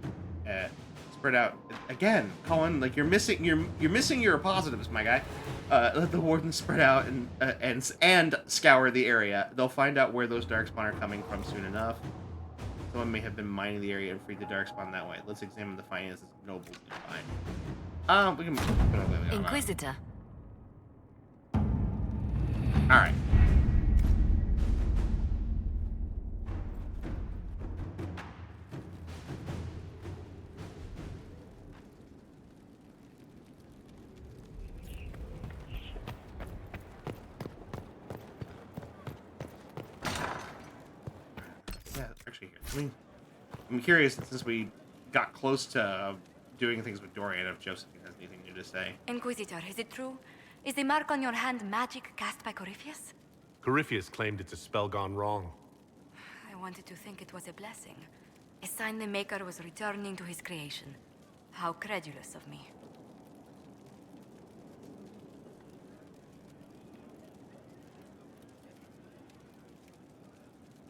again, Colin. Like you're missing your positives, my guy. Let the Wardens spread out and scour the area. They'll find out where those Darkspawn are coming from soon enough. Someone may have been mining the area and freed the darkspawn that way. Let's examine the finances of noble divine. We can... Inquisitor. Alright. Yeah, actually here. I'm curious, since we got close to doing things with Dorian, if Josephine has anything new to say. Inquisitor, is it true? Is the mark on your hand magic cast by Corypheus? Corypheus claimed it's a spell gone wrong. I wanted to think it was a blessing. A sign the Maker was returning to his creation. How credulous of me.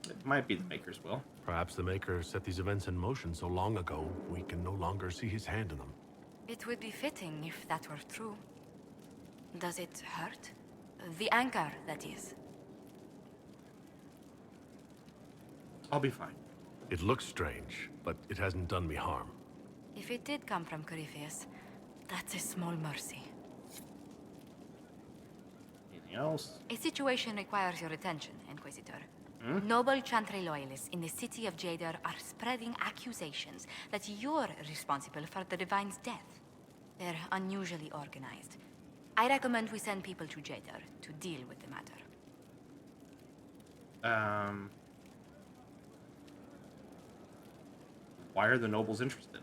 It might be the Maker's will. Perhaps the Maker set these events in motion so long ago, we can no longer see his hand in them. It would be fitting if that were true. Does it hurt? The anchor, that is. I'll be fine. It looks strange, but it hasn't done me harm. If it did come from Corypheus, that's a small mercy. Anything else? A situation requires your attention, Inquisitor. Noble Chantry loyalists in the city of Jadar are spreading accusations that you're responsible for the Divine's death. They're unusually organized. I recommend we send people to Jadar to deal with the matter. Why are the nobles interested?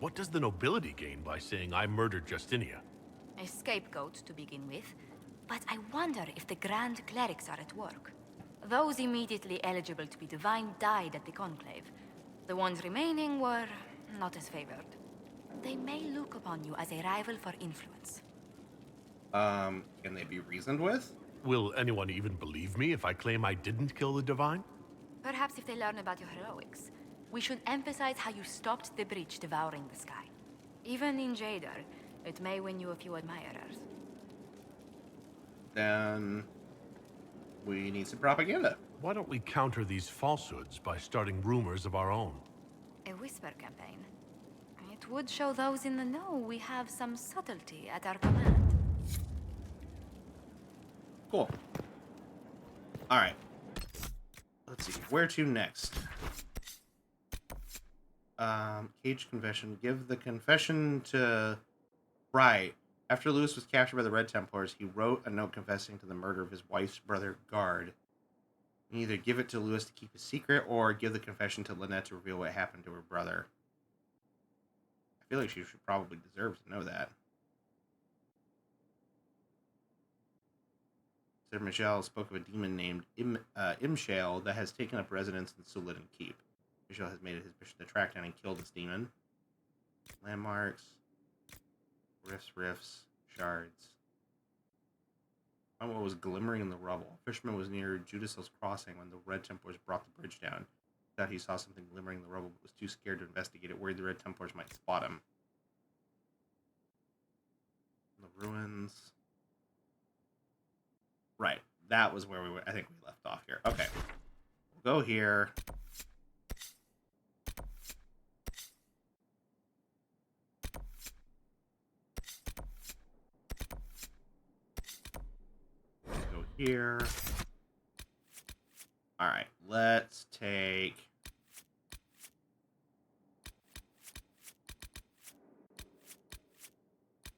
What does the nobility gain by saying I murdered Justinia? A scapegoat to begin with, but I wonder if the Grand Clerics are at work. Those immediately eligible to be divine died at the Conclave. The ones remaining were not as favored. They may look upon you as a rival for influence. Can they be reasoned with? Will anyone even believe me if I claim I didn't kill the Divine? Perhaps if they learn about your heroics. We should emphasize how you stopped the breach devouring the sky. Even in Jadar, it may win you a few admirers. Then we need some propaganda. Why don't we counter these falsehoods by starting rumors of our own? A whisper campaign. It would show those in the know we have some subtlety at our command. Cool. Alright. Let's see. Where to next? Cage confession. Give the confession to... Right. After Lewis was captured by the Red Templars, he wrote a note confessing to the murder of his wife's brother, Guard. You either give it to Lewis to keep a secret, or give the confession to Lynette to reveal what happened to her brother. I feel like she should probably deserve to know that. Sir Michel spoke of a demon named Imshale that has taken up residence in Sullivan Keep. Michel has made it his mission to track down and kill this demon. Landmarks. Rifts, shards. What was glimmering in the rubble? A fisherman was near Judicil's crossing when the Red Templars brought the bridge down. He thought he saw something glimmering in the rubble, but was too scared to investigate it, worried the Red Templars might spot him. The ruins. Right, that was where I think we left off here. Okay, we'll go here. Here. All right, let's take...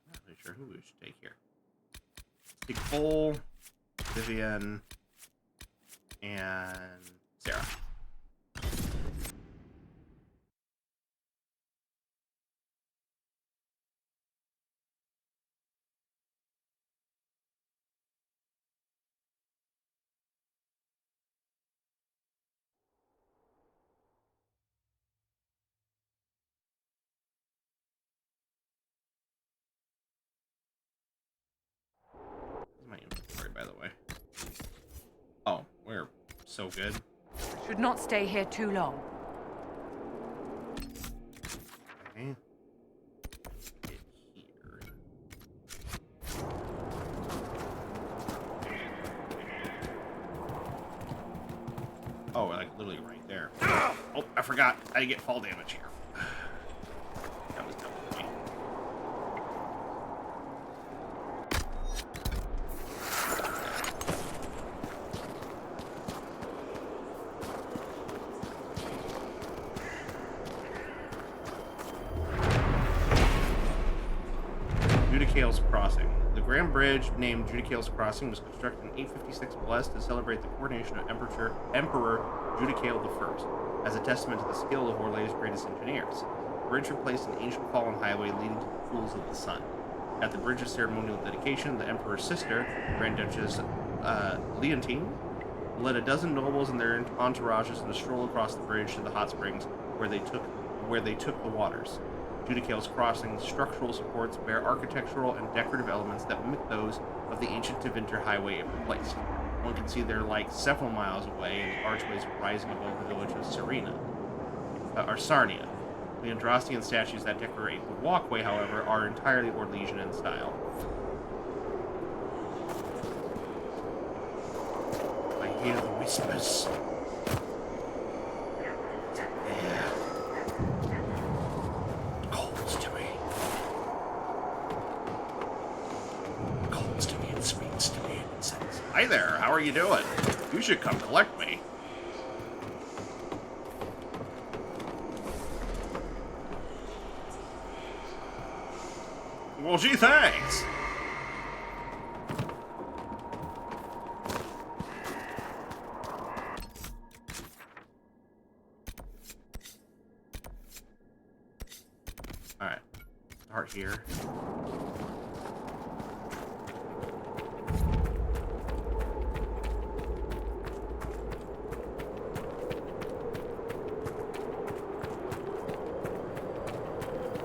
Not really sure who we should take here. Let's take Cole, Vivian, and Sarah. My inventory, by the way. Oh, we're so good. Should not stay here too long. Okay. Get here. Oh, like literally right there. Oh, I forgot. I get fall damage here. That was dumb of me. Judicale's Crossing. The grand bridge named Judicale's Crossing was constructed in 856 Blessed to celebrate the coronation of Emperor Judicale I, as a testament to the skill of Orle's greatest engineers. The bridge replaced an ancient fallen highway leading to the Pools of the Sun. At the bridge's ceremonial dedication, the Emperor's sister, Grand Duchess Leontine, led a dozen nobles and their entourages in a stroll across the bridge to the hot springs where they took the waters. Judicale's Crossing's structural supports bear architectural and decorative elements that mimic those of the ancient Tevinter highway it replaced. One can see their light several miles away in the archways rising above the village of Sarnia. The Andrastian statues that decorate the walkway, however, are entirely Orlesian in style. I hear the whispers. Hi there, how are you doing? You should come collect me. Well, gee, thanks. Alright, start here.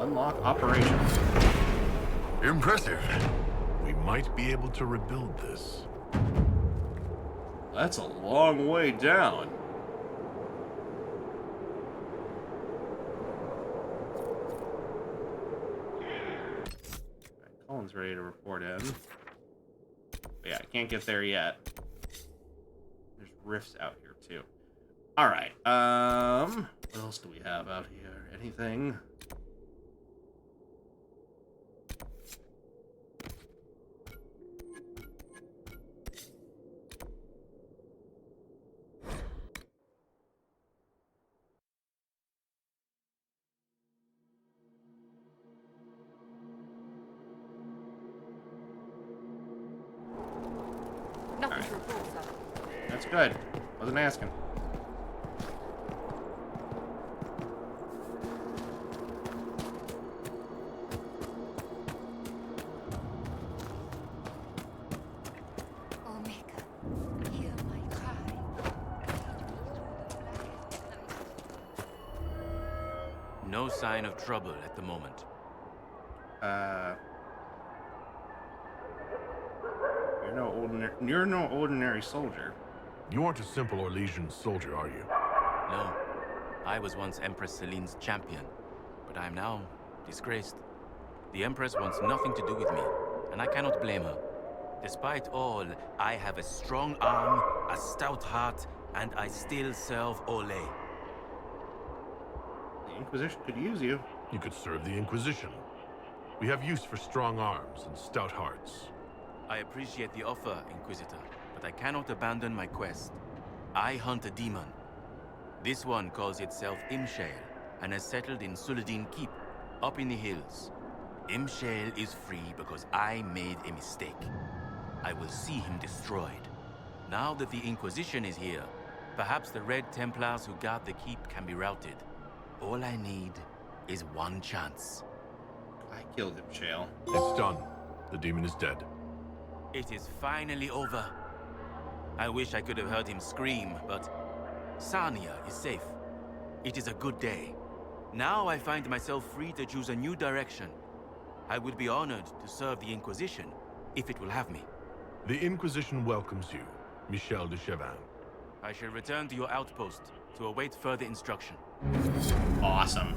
Unlock operations. Impressive. We might be able to rebuild this. That's a long way down. Right, Colin's ready to report in. But yeah, I can't get there yet. There's rifts out here too. Alright, what else do we have out here? Anything? Nothing to report, sir. That's good. Wasn't asking. Omega, hear my cry. No sign of trouble at the moment. You're no ordinary soldier. You aren't a simple Orlesian soldier, are you? No. I was once Empress Celine's champion, but I am now disgraced. The Empress wants nothing to do with me, and I cannot blame her. Despite all, I have a strong arm, a stout heart, and I still serve Ole. The Inquisition could use you. You could serve the Inquisition. We have use for strong arms and stout hearts. I appreciate the offer, Inquisitor, but I cannot abandon my quest. I hunt a demon. This one calls itself Imshale, and has settled in Suladin Keep, up in the hills. Imshale is free because I made a mistake. I will see him destroyed. Now that the Inquisition is here, perhaps the Red Templars who guard the keep can be routed. All I need is one chance. I killed him, Shale. It's done. The demon is dead. It is finally over. I wish I could have heard him scream, but Sarnia is safe. It is a good day. Now I find myself free to choose a new direction. I would be honored to serve the Inquisition, if it will have me. The Inquisition welcomes you, Michel de Chevin. I shall return to your outpost to await further instruction. Awesome.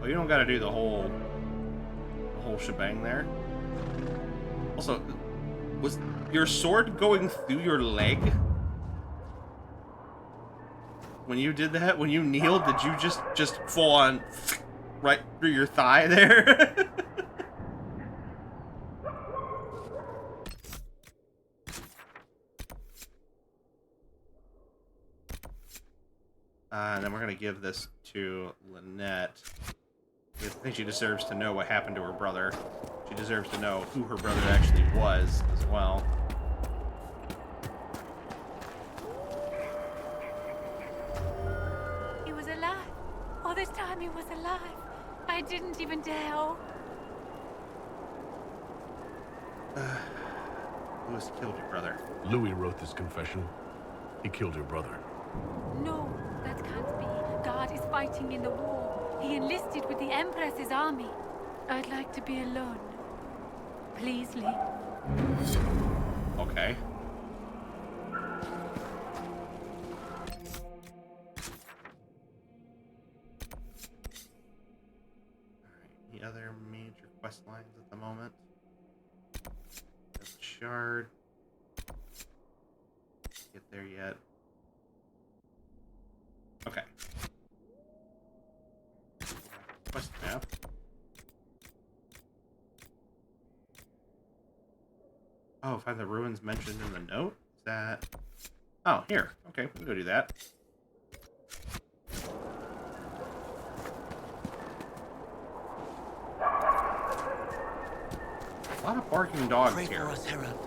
Well, you don't gotta do the whole shebang there. Also, was your sword going through your leg? when you did that, when you kneeled, did you just full on right through your thigh there? And then we're gonna give this to Lynette. I think she deserves to know what happened to her brother. She deserves to know who her brother actually was as well. He was alive. All this time he was alive. I didn't even dare. Louis killed your brother. Louis wrote this confession. He killed your brother. No, that can't be. God is fighting in the war. He enlisted with the Empress's army. I'd like to be alone. Please leave. Okay. Any other major quest lines at the moment? There's a shard. Get there yet? Okay. Quest map. Oh, find the ruins mentioned in the note? Is that... Oh, here. Okay, we'll go do that. A lot of barking dogs Pray here. for us, Herald.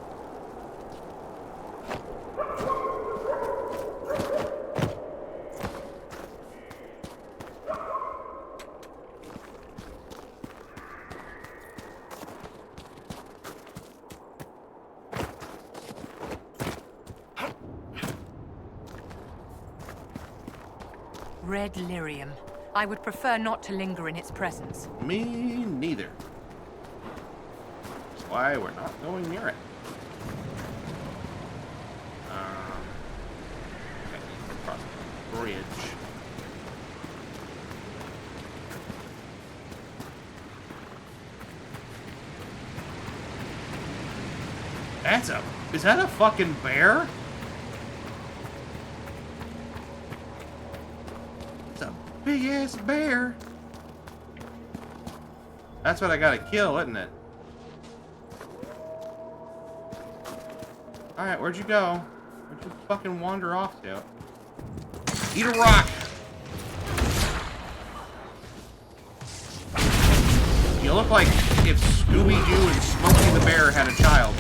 Red lyrium. I would prefer not to linger in its presence. Me neither. That's why we're not going near it. Okay, across the bridge. Is that a fucking bear? It's a big ass bear. That's what I gotta kill, isn't it? Alright, where'd you go? Where'd you fucking wander off to? Eat a rock! You look like if Scooby-Doo and Smokey the Bear had a child.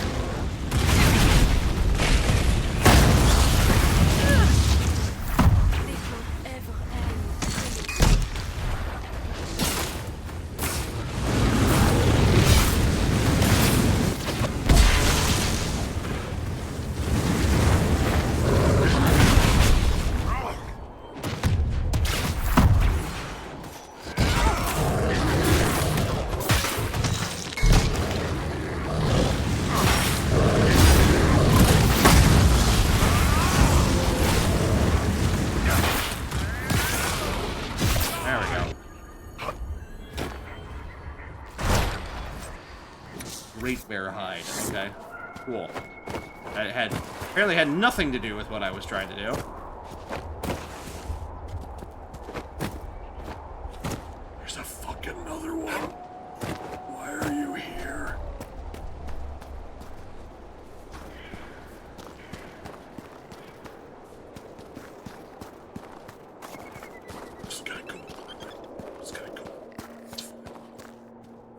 Great bear hide. Okay, cool. That apparently had nothing to do with what I was trying to do. There's a fucking another one. Why are you here? Just gotta go. Just gotta go.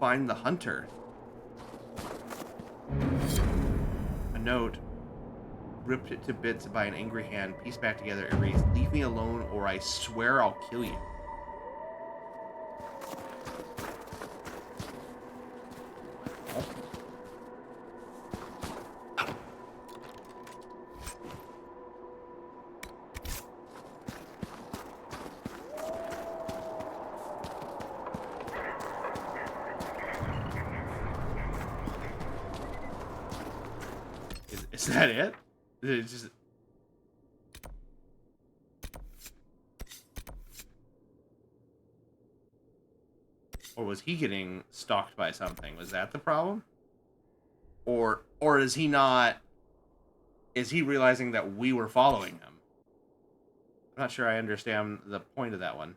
Find the hunter. A note, ripped it to bits by an angry hand, pieced back together, it reads, "Leave me alone or I swear I'll kill you." Is that it? It's just... Or was he getting stalked by something? Was that the problem? Or is he not... Is he realizing that we were following him? I'm not sure I understand the point of that one.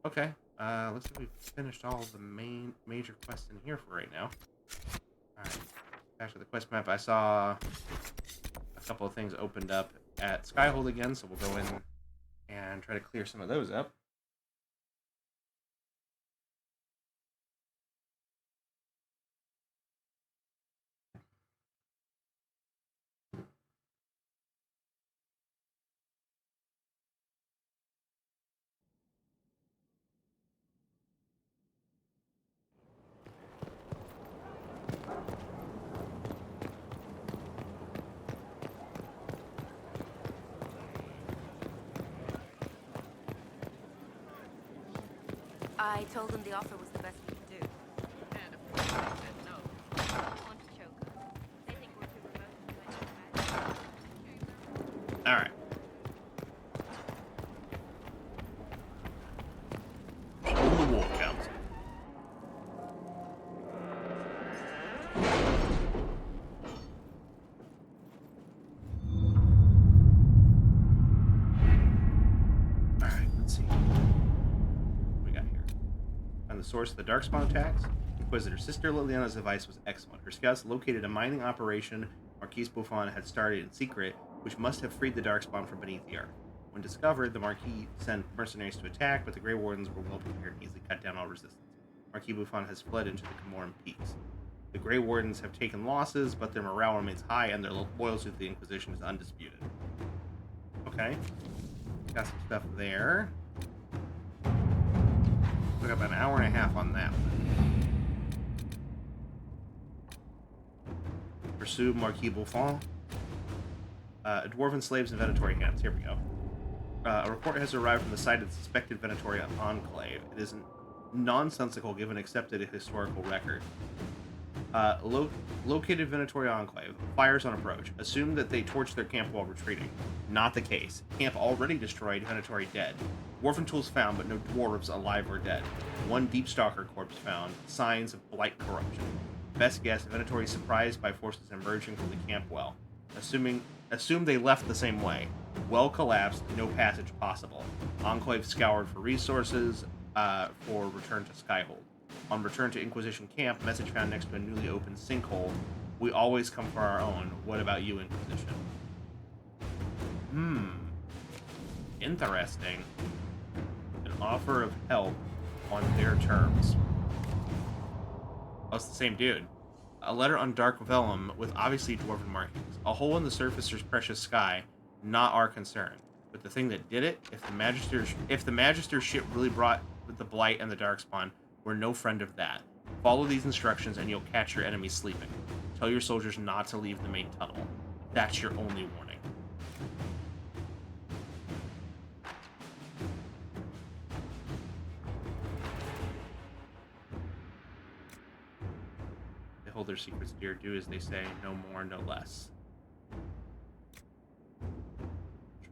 Okay. Looks like we've finished all the major quests in here for right now. Alright. Back to the quest map. I saw a couple of things opened up at Skyhold again, so we'll go in and try to clear some of those up. I told them the offer was the best we could do. And of course they said no. I don't want to choke us. They think we're too remote to make Alright. On the Wolf Council. Alright, let's see. What we got here? On the source of the Darkspawn attacks, Inquisitor's sister Liliana's advice was excellent. Her scouts located a mining operation Marquise Bouffon had started in secret, which must have freed the Darkspawn from beneath the earth. When discovered, the Marquis sent mercenaries to attack, but the Grey Wardens were well prepared and easily cut down all resistance. Marquis Bouffon has fled into the Camoran Peaks. The Grey Wardens have taken losses, but their morale remains high, and their loyalty to the Inquisition is undisputed. Okay. Got some stuff there. Took up an hour and a half on that one. Pursue Marquis Bouffon. Dwarven slaves and Venatori hands. Here we go. A report has arrived from the site of the suspected Venatori enclave. It is nonsensical given accepted historical record. Located Venatori enclave. Fires on approach. Assume that they torched their camp while retreating. Not the case. Camp already destroyed, Venatori dead. Dwarven tools found, but no dwarves alive or dead. One Deep Stalker corpse found. Signs of blight corruption. Best guess, Venatori surprised by forces emerging from the camp well. Assume they left the same way. Well collapsed, no passage possible. Enclave scoured for resources for return to Skyhold. On return to Inquisition camp, message found next to a newly opened sinkhole. We always come for our own. What about you, Inquisition? Interesting. An offer of help on their terms. Oh, it's the same dude. A letter on dark vellum with obviously dwarven markings. A hole in the surfacer's precious sky, not our concern. But the thing that did it, if the Magister's ship really brought the Blight and the Darkspawn, we're no friend of that. Follow these instructions and you'll catch your enemy sleeping. Tell your soldiers not to leave the main tunnel. That's your only warning. They hold their secrets dear, do as they say, no more, no less.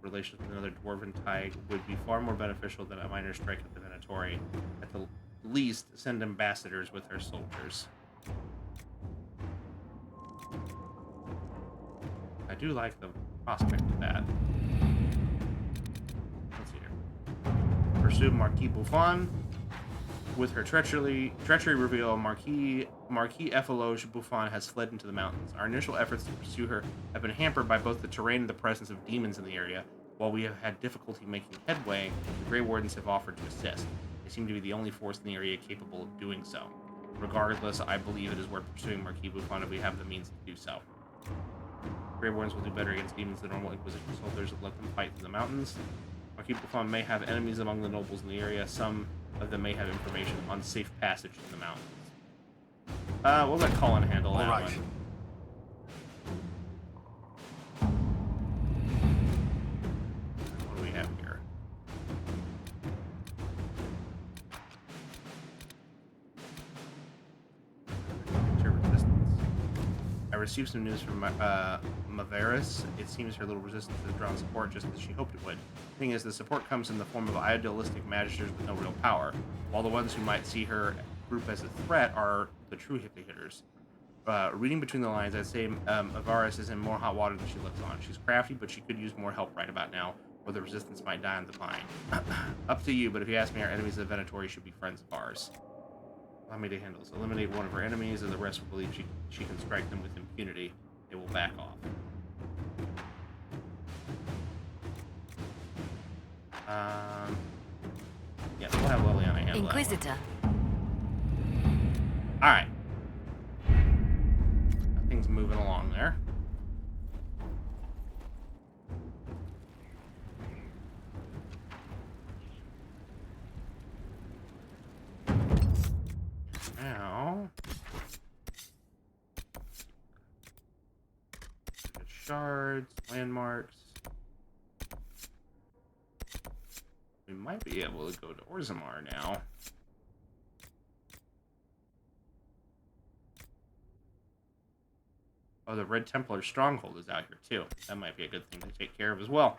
Relations with another dwarven tide would be far more beneficial than a minor strike at the Venatori. At the least, send ambassadors with her soldiers. I do like the prospect of that. Let's see here. Pursue Marquis Bouffon. With her treachery reveal, Marquis Ephaloge Bouffon has fled into the mountains. Our initial efforts to pursue her have been hampered by both the terrain and the presence of demons in the area. While we have had difficulty making headway, the Grey Wardens have offered to assist. They seem to be the only force in the area capable of doing so. Regardless, I believe it is worth pursuing Marquis Bouffon if we have the means to do so. Grey Wardens will do better against demons than normal Inquisition soldiers that let them fight through the mountains. Marquis Bouffon may have enemies among the nobles in the area. Some of them may have information on safe passage to the mountains. We'll let Colin handle that one. What do we have here? Resistance. I received some news from Mavaris. It seems her little resistance has drawn support just as she hoped it would. The thing is, the support comes in the form of idealistic magisters with no real power, while the ones who might see her group as a threat are the true hippie hitters. reading between the lines, I'd say Avaris is in more hot water than she looks on. She's crafty, but she could use more help right about now, or the resistance might die on the vine. Up to you, but if you ask me, our enemies of the Venatori should be friends of ours. Allow me to handle this. Eliminate one of her enemies, and the rest will believe she can strike them with impunity. They will back off. Yeah, we'll have Liliana handle Inquisitor. Alright. Things moving along there. Now, shards, landmarks. We might be able to go to Orzammar now. Oh, the Red Templar stronghold is out here too. That might be a good thing to take care of as well.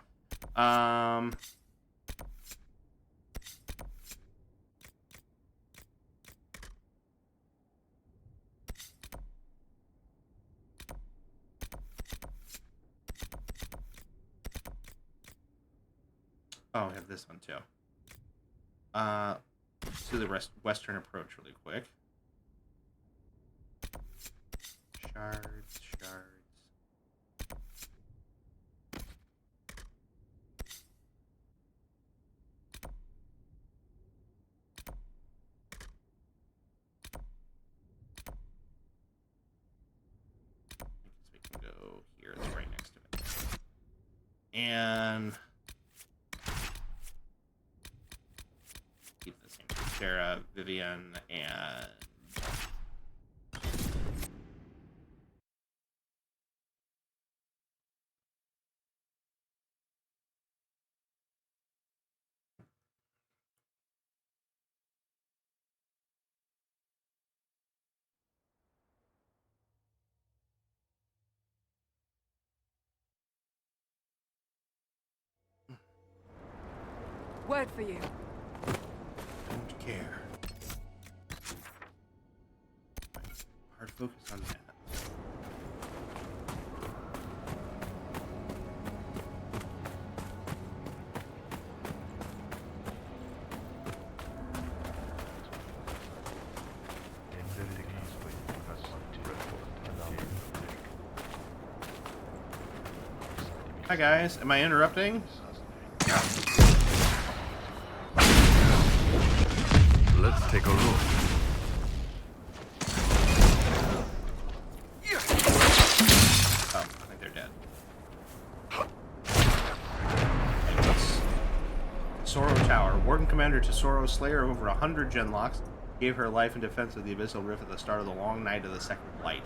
Oh, we have this one too. Let's do the western approach really quick. Shards. I guess we can go here. It's right next to it. And keep the same. Sarah, Vivian, and Word for you. don't care. Hard focus on that. Hi guys, am I interrupting? Let's take a look. Oh, I think they're dead. Tesoro Tower. Warden Commander Tesoro, slayer of over 100 genlocks, gave her life in defense of the Abyssal Rift at the start of the long night of the Second Light.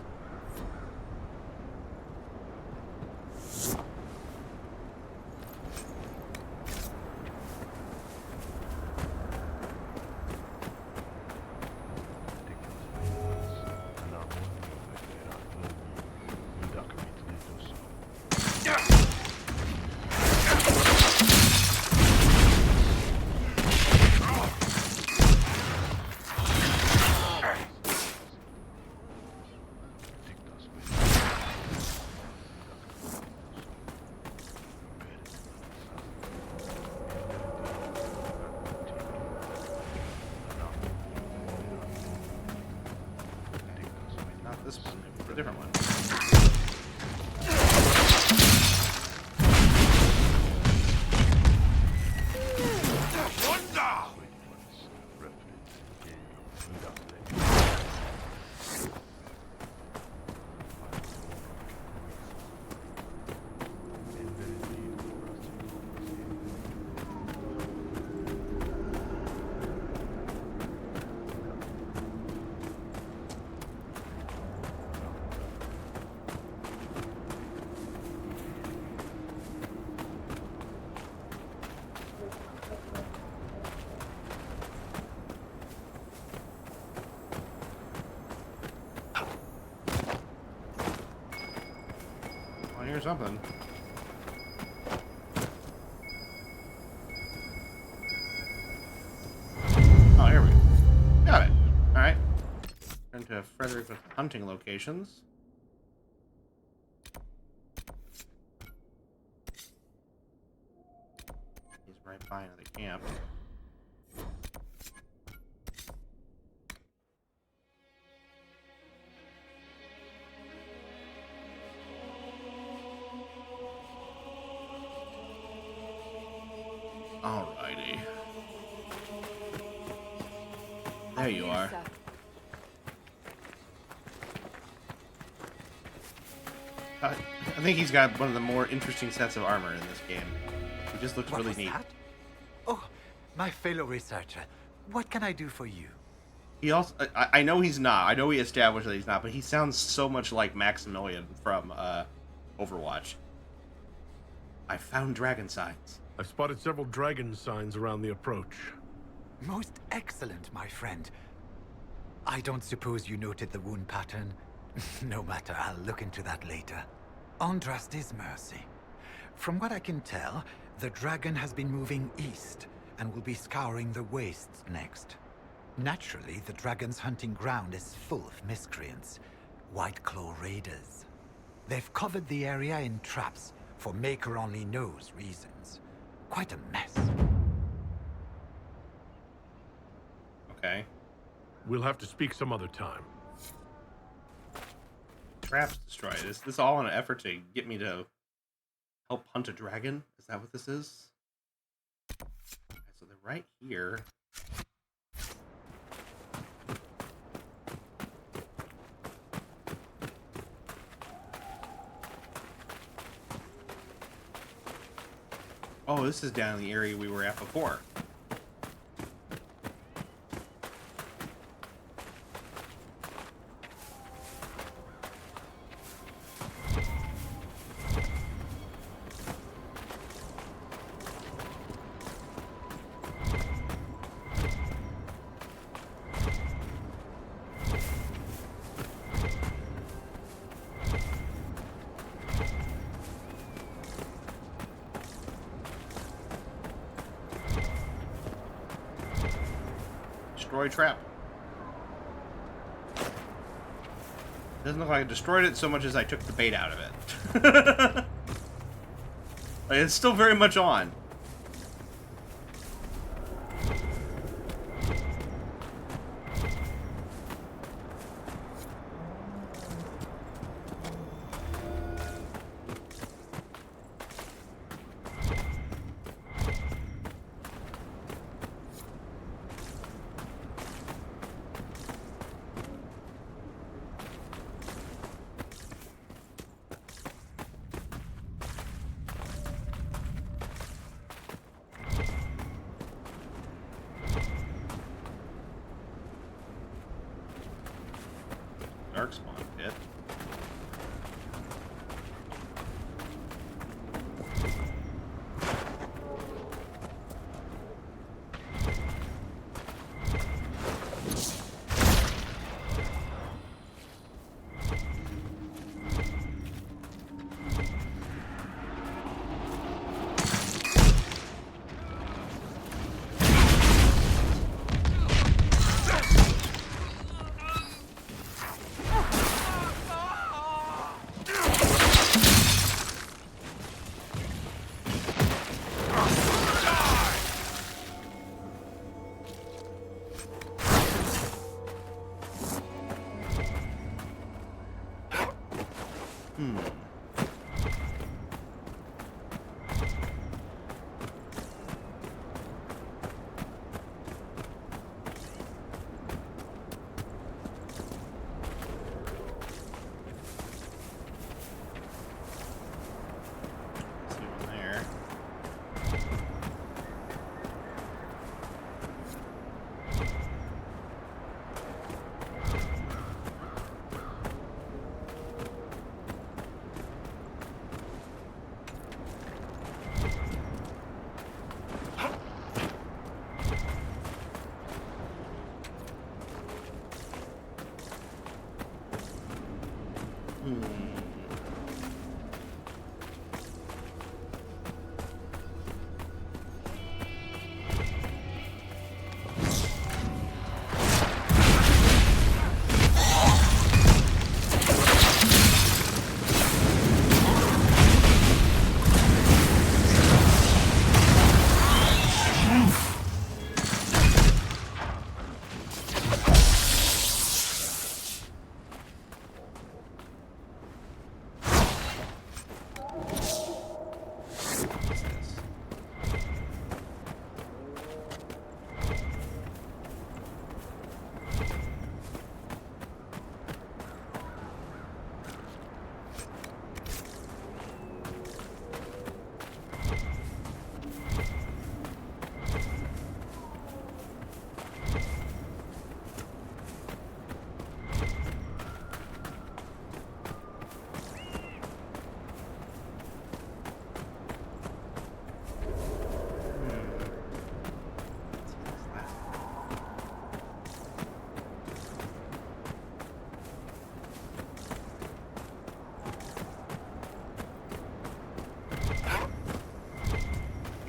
Not this one, maybe a different one. Or something. Oh, here we go. Got it. Alright. Turn to to Frederick with hunting locations. He's right by another camp. Alrighty. There you are. I think he's got one of the more interesting sets of armor in this game. He just looks really neat. That? Oh, my fellow researcher. What can I do for you? He also, I know he's not. I know we established that he's not, but he sounds so much like Maximilian from Overwatch. I found dragon signs. I've spotted several dragon signs around the approach. Most excellent, my friend. I don't suppose you noted the wound pattern? No matter, I'll look into that later. Andrast is mercy. From what I can tell, the dragon has been moving east and will be scouring the wastes next. Naturally, the dragon's hunting ground is full of miscreants, White Claw raiders. They've covered the area in traps for Maker-only-knows reasons. Quite a mess. Okay. We'll have to speak some other time. Traps destroyed. Is this all in an effort to get me to help hunt a dragon? Is that what this is? Okay, so they're right here. Oh, this is down in the area we were at before. Destroy trap. Doesn't look like I destroyed it so much as I took the bait out of it. Like, it's still very much on.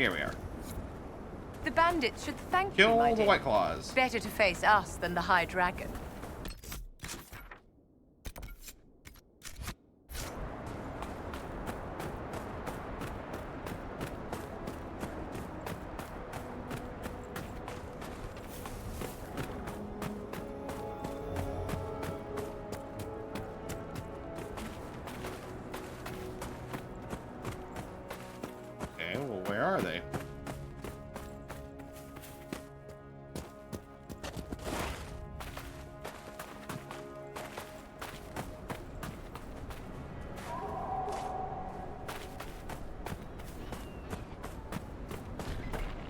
Here we are. The bandits should thank Kill you, my the dear. White Claws. Better to face us than the High Dragon. Okay, well, where are they?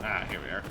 Ah, here we are.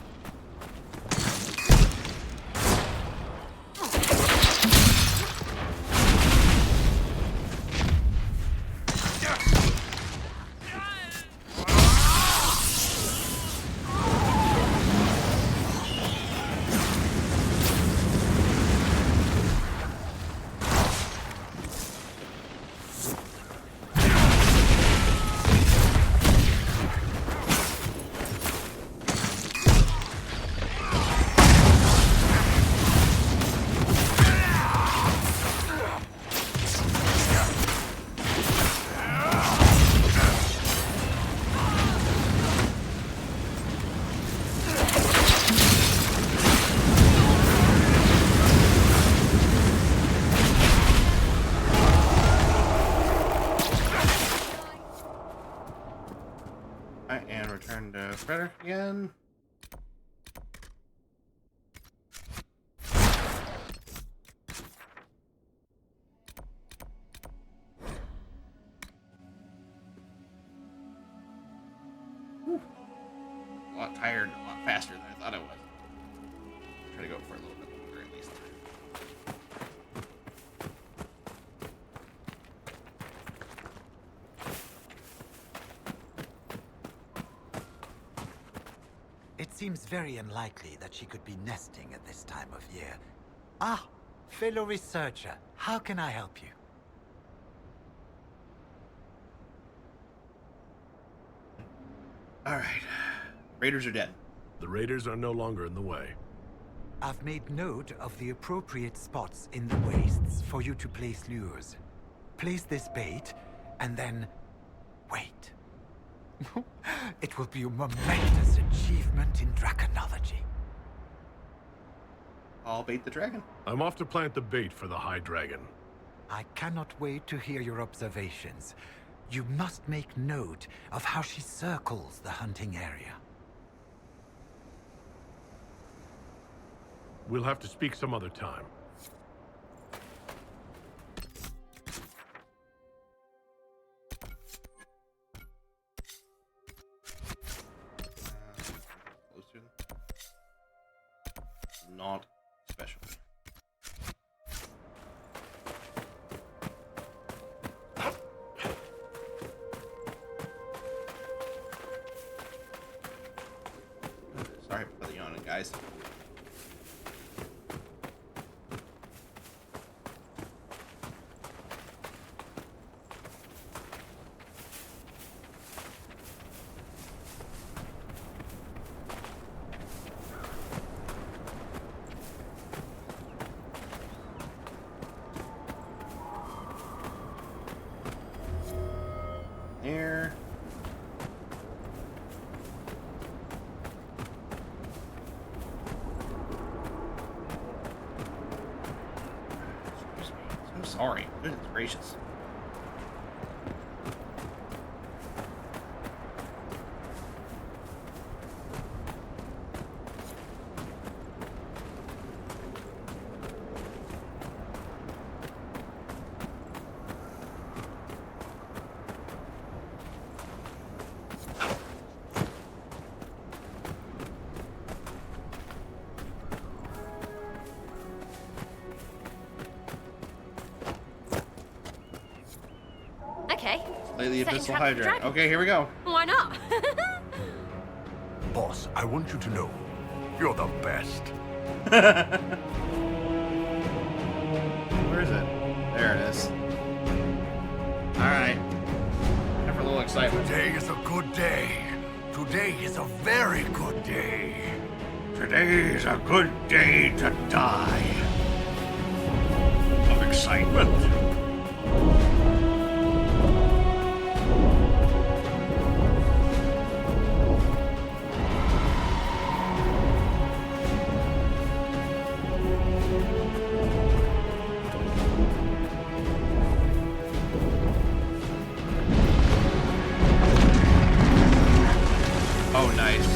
And return to Frederick again. Whew. A lot tired, a lot faster than I thought I was. Try to go for a little bit longer at least. It seems very unlikely that she could be nesting at this time of year. Ah, fellow researcher, how can I help you? Alright. Raiders are dead. The raiders are no longer in the way. I've made note of the appropriate spots in the wastes for you to place lures. Place this bait, and then wait. It will be a momentous achievement in draconology. I'll bait the dragon. I'm off to plant the bait for the High Dragon. I cannot wait to hear your observations. You must make note of how she circles the hunting area. We'll have to speak some other time. Closer. Not special. Sorry for the yawning, guys. Here. So sorry. Goodness gracious. Okay. Slay the Setting Abyssal trap for Hydra. dragon. Okay, here we go. Why not? Boss, I want you to know, you're the best. Where is it? There it is. Alright. Time for a little excitement. Today is a good day. Today is a very good day. Today's a good day to die. Of excitement. Oh, nice.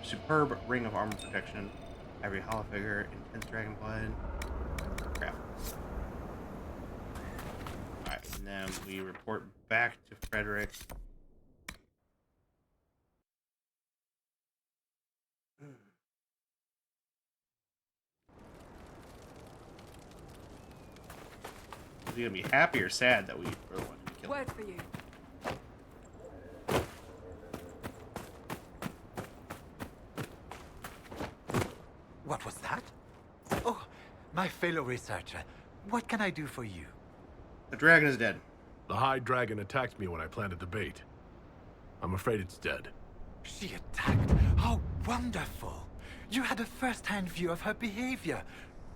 Superb ring of armor protection. Every hollow figure, intense dragon blood. Crap. Alright, and then we report back to Frederick. Is he gonna be happy or sad that we were the one who killed him? Word for you. What was that? Oh, my fellow researcher. What can I do for you? The dragon is dead. The High Dragon attacked me when I planted the bait. I'm afraid it's dead. She attacked? How wonderful! You had a first-hand view of her behavior.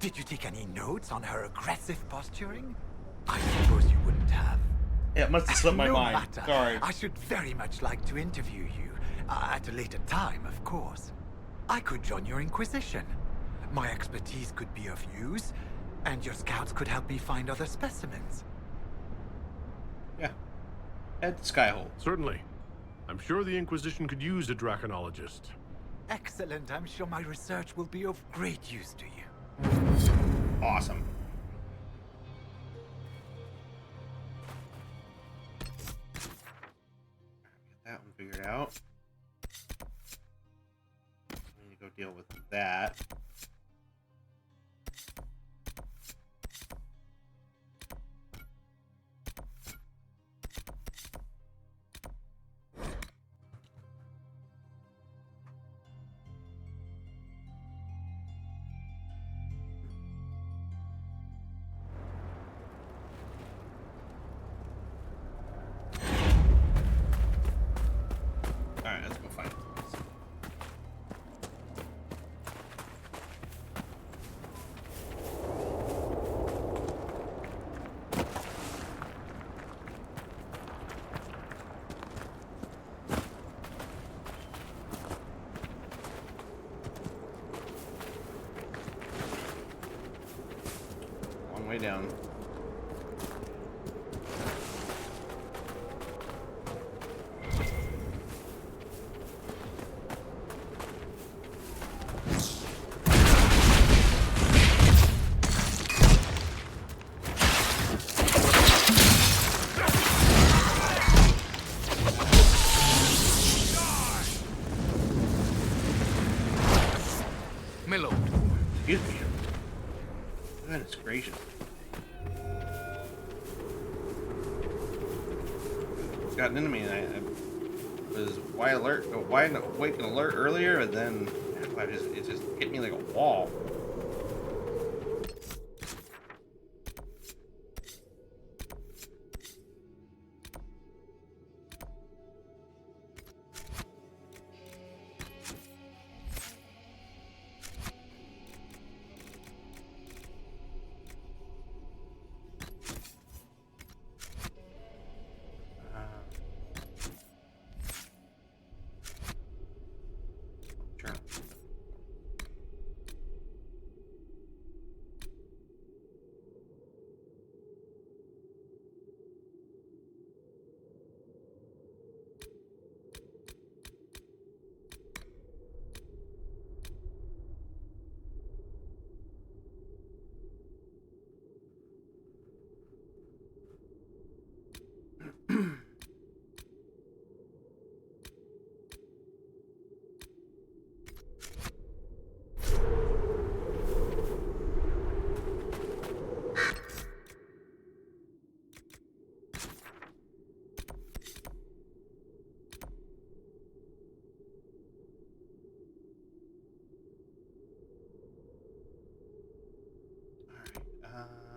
Did you take any notes on her aggressive posturing? I suppose you wouldn't have. Yeah, it must have slipped my No mind. matter. Sorry. I should very much like to interview you. At a later time, of course. I could join your Inquisition. My expertise could be of use, and your scouts could help me find other specimens. Yeah. Head to Skyhole. Certainly. I'm sure the Inquisition could use a draconologist. Excellent. I'm sure my research will be of great use to you. Awesome. Get that one figured out. I need to go deal with that. Alright, let's go find it. Long way down. Milo. Excuse me. Goodness gracious. It's gotten into me, and I was wide awake and alert earlier, and then it just hit me like a wall. Sure.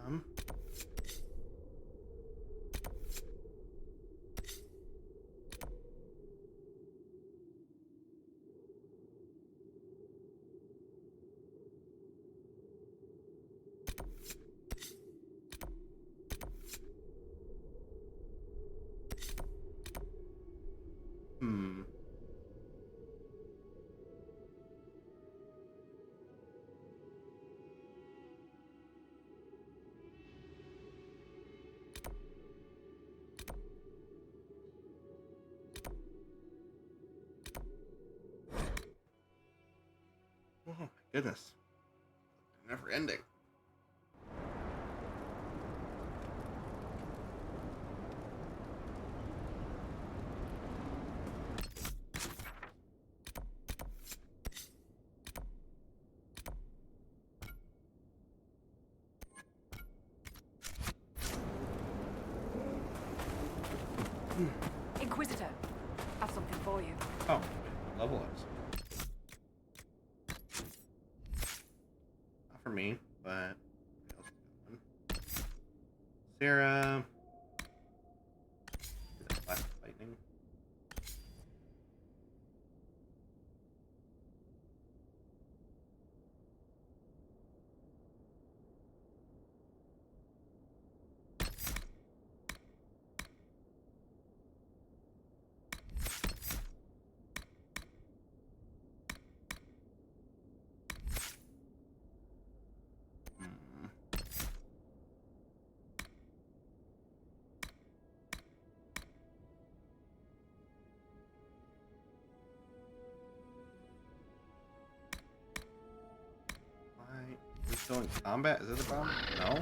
Um, hmm. Oh my goodness. Never ending. Inquisitor, have something for you. Oh, level ups. Not for me, but Sarah. Still in combat? Is it a bomb? No.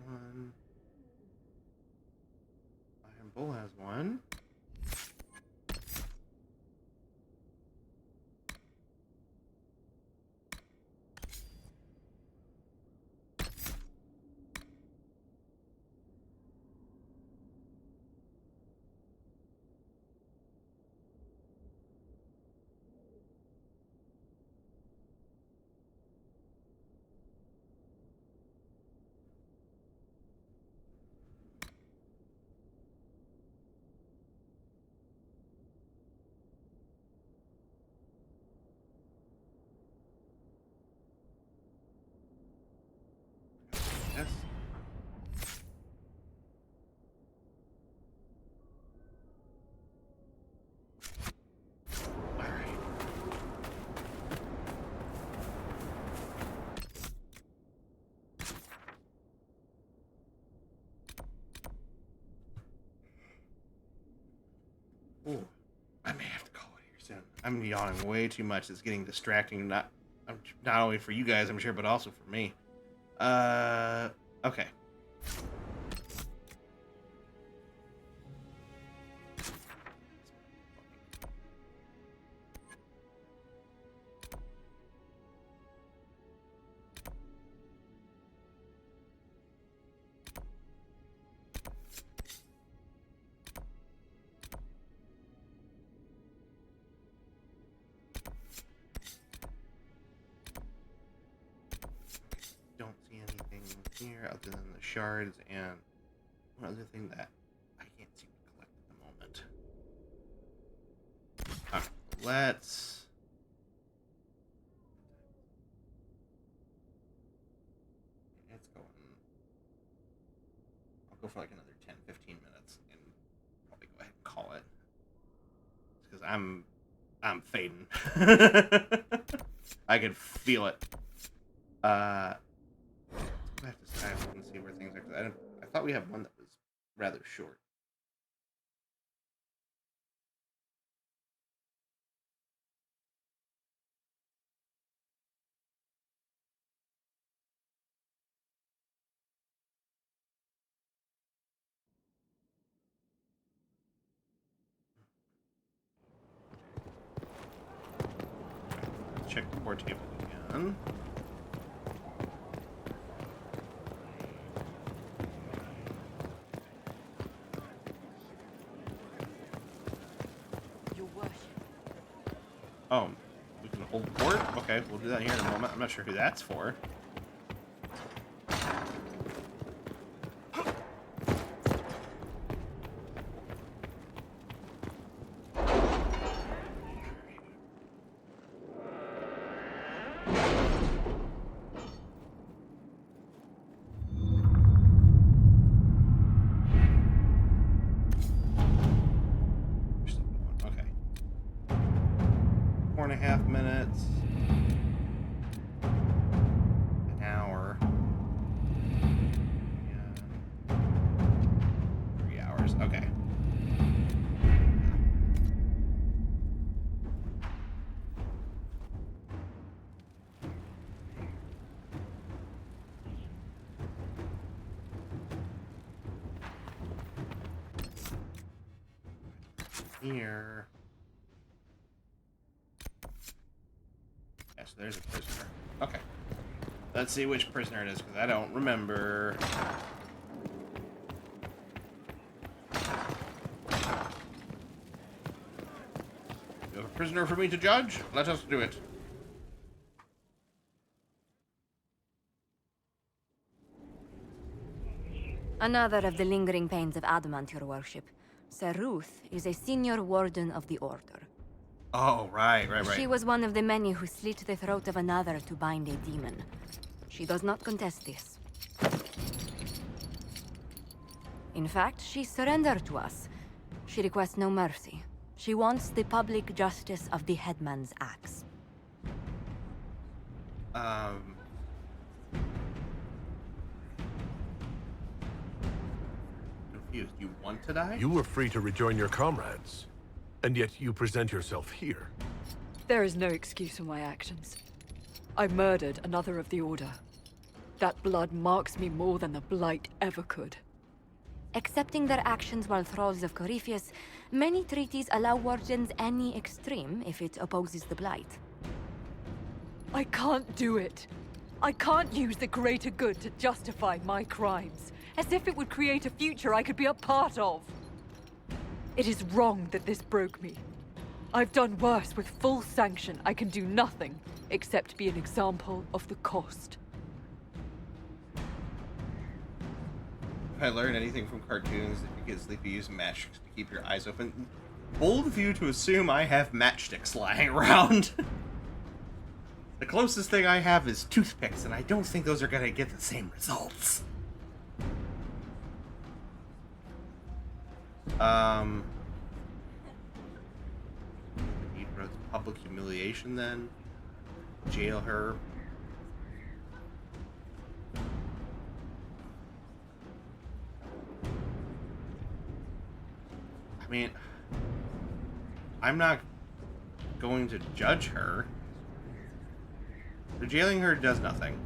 One. Iron Bull has one. Yes. All right. Ooh, I may have to call it here soon. I'm yawning way too much. It's getting distracting. Not only for you guys, I'm sure, but also for me. Okay. Don't see anything here other than the shards and one other thing that I can't seem to collect at the moment. Alright, let's... It's going... I'll go for like another 10-15 minutes and probably go ahead and call it. Because I'm fading. I can feel it. I have to side and see where things are. I thought we had one that was rather short. Let's check the board table again. Oh, we can hold the board? Okay, we'll do that here in a moment. I'm not sure who that's for. Okay. 4.5 minutes. An hour. Yeah. 3 hours. Okay. Here. Yes, there's a prisoner. Okay. Let's see which prisoner it is, because I don't remember. You have a prisoner for me to judge? Let us do it. Another of the lingering pains of adamant, your worship. Sir Ruth is a senior warden of the Order. Oh, right. She was one of the many who slit the throat of another to bind a demon. She does not contest this. In fact, she surrendered to us. She requests no mercy. She wants the public justice of the headman's axe. Confused. You want to die? You were free to rejoin your comrades, and yet you present yourself here. There is no excuse for my actions. I murdered another of the Order. That blood marks me more than the Blight ever could. Accepting their actions while thralls of Corypheus, many treaties allow wardens any extreme if it opposes the Blight. I can't do it. I can't use the greater good to justify my crimes, as if it would create a future I could be a part of. It is wrong that this broke me. I've done worse with full sanction. I can do nothing except be an example of the cost. If I learn anything from cartoons, if you get sleepy, use matchsticks to keep your eyes open. Bold of you to assume I have matchsticks lying around. The closest thing I have is toothpicks, and I don't think those are gonna get the same results. Public humiliation then? Jail her? I mean, I'm not going to judge her. The jailing her does nothing.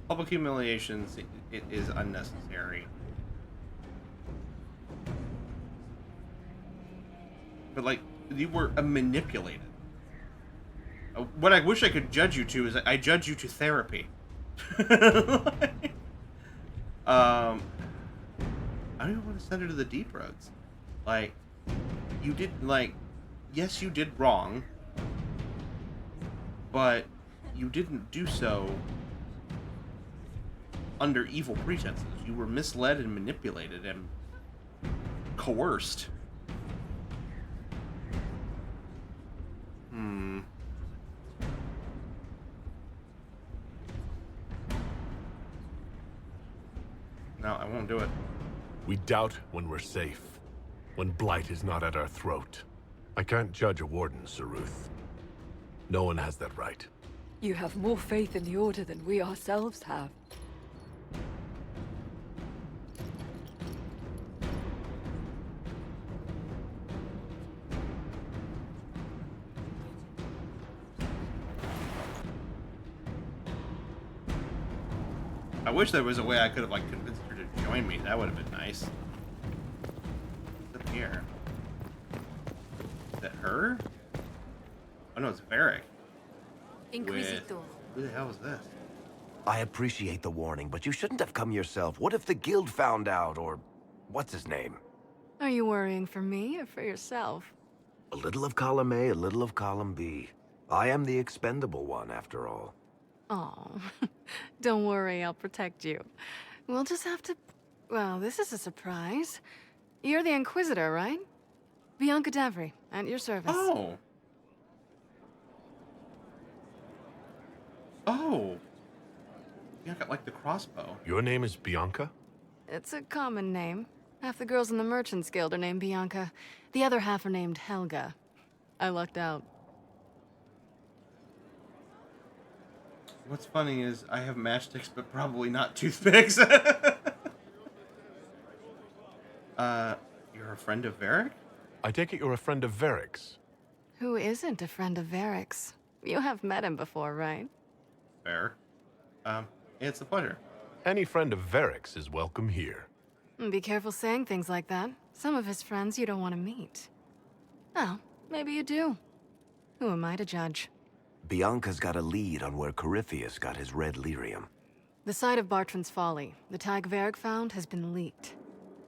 Public humiliations, it is unnecessary. But, like, you were manipulated. What I wish I could judge you to is I judge you to therapy. I don't even want to send her to the deep roads. Like, you did, like, yes, you did wrong, but you didn't do so under evil pretenses. You were misled and manipulated and coerced. No, I won't do it. We doubt when we're safe, when blight is not at our throat. I can't judge a warden, Sir Ruth. No one has that right. You have more faith in the Order than we ourselves have. I wish there was a way I could have, like, convinced her to join me. That would have been nice. What's up here? Is that her? Oh no, it's Varric. Inquisitor. Who the hell is this? I appreciate the warning, but you shouldn't have come yourself. What if the guild found out, or what's his name? Are you worrying for me or for yourself? A little of column A, a little of column B. I am the expendable one, after all. Oh, don't worry, I'll protect you. We'll just have to... Well, this is a surprise. You're the Inquisitor, right? Bianca Davry, at your service. Oh. Oh. Bianca, like the crossbow. Your name is Bianca? It's a common name. Half the girls in the Merchants Guild are named Bianca. The other half are named Helga. I lucked out. What's funny is I have matchsticks, but probably not toothpicks. You're a friend of Varric? I take it you're a friend of Varric's. Who isn't a friend of Varric's? You have met him before, right? Fair. It's a pleasure. Any friend of Varric's is welcome here. Be careful saying things like that. Some of his friends you don't want to meet. Oh, maybe you do. Who am I to judge? Bianca's got a lead on where Corypheus got his red lyrium. The site of Bartran's Folly, the tag Varric found, has been leaked.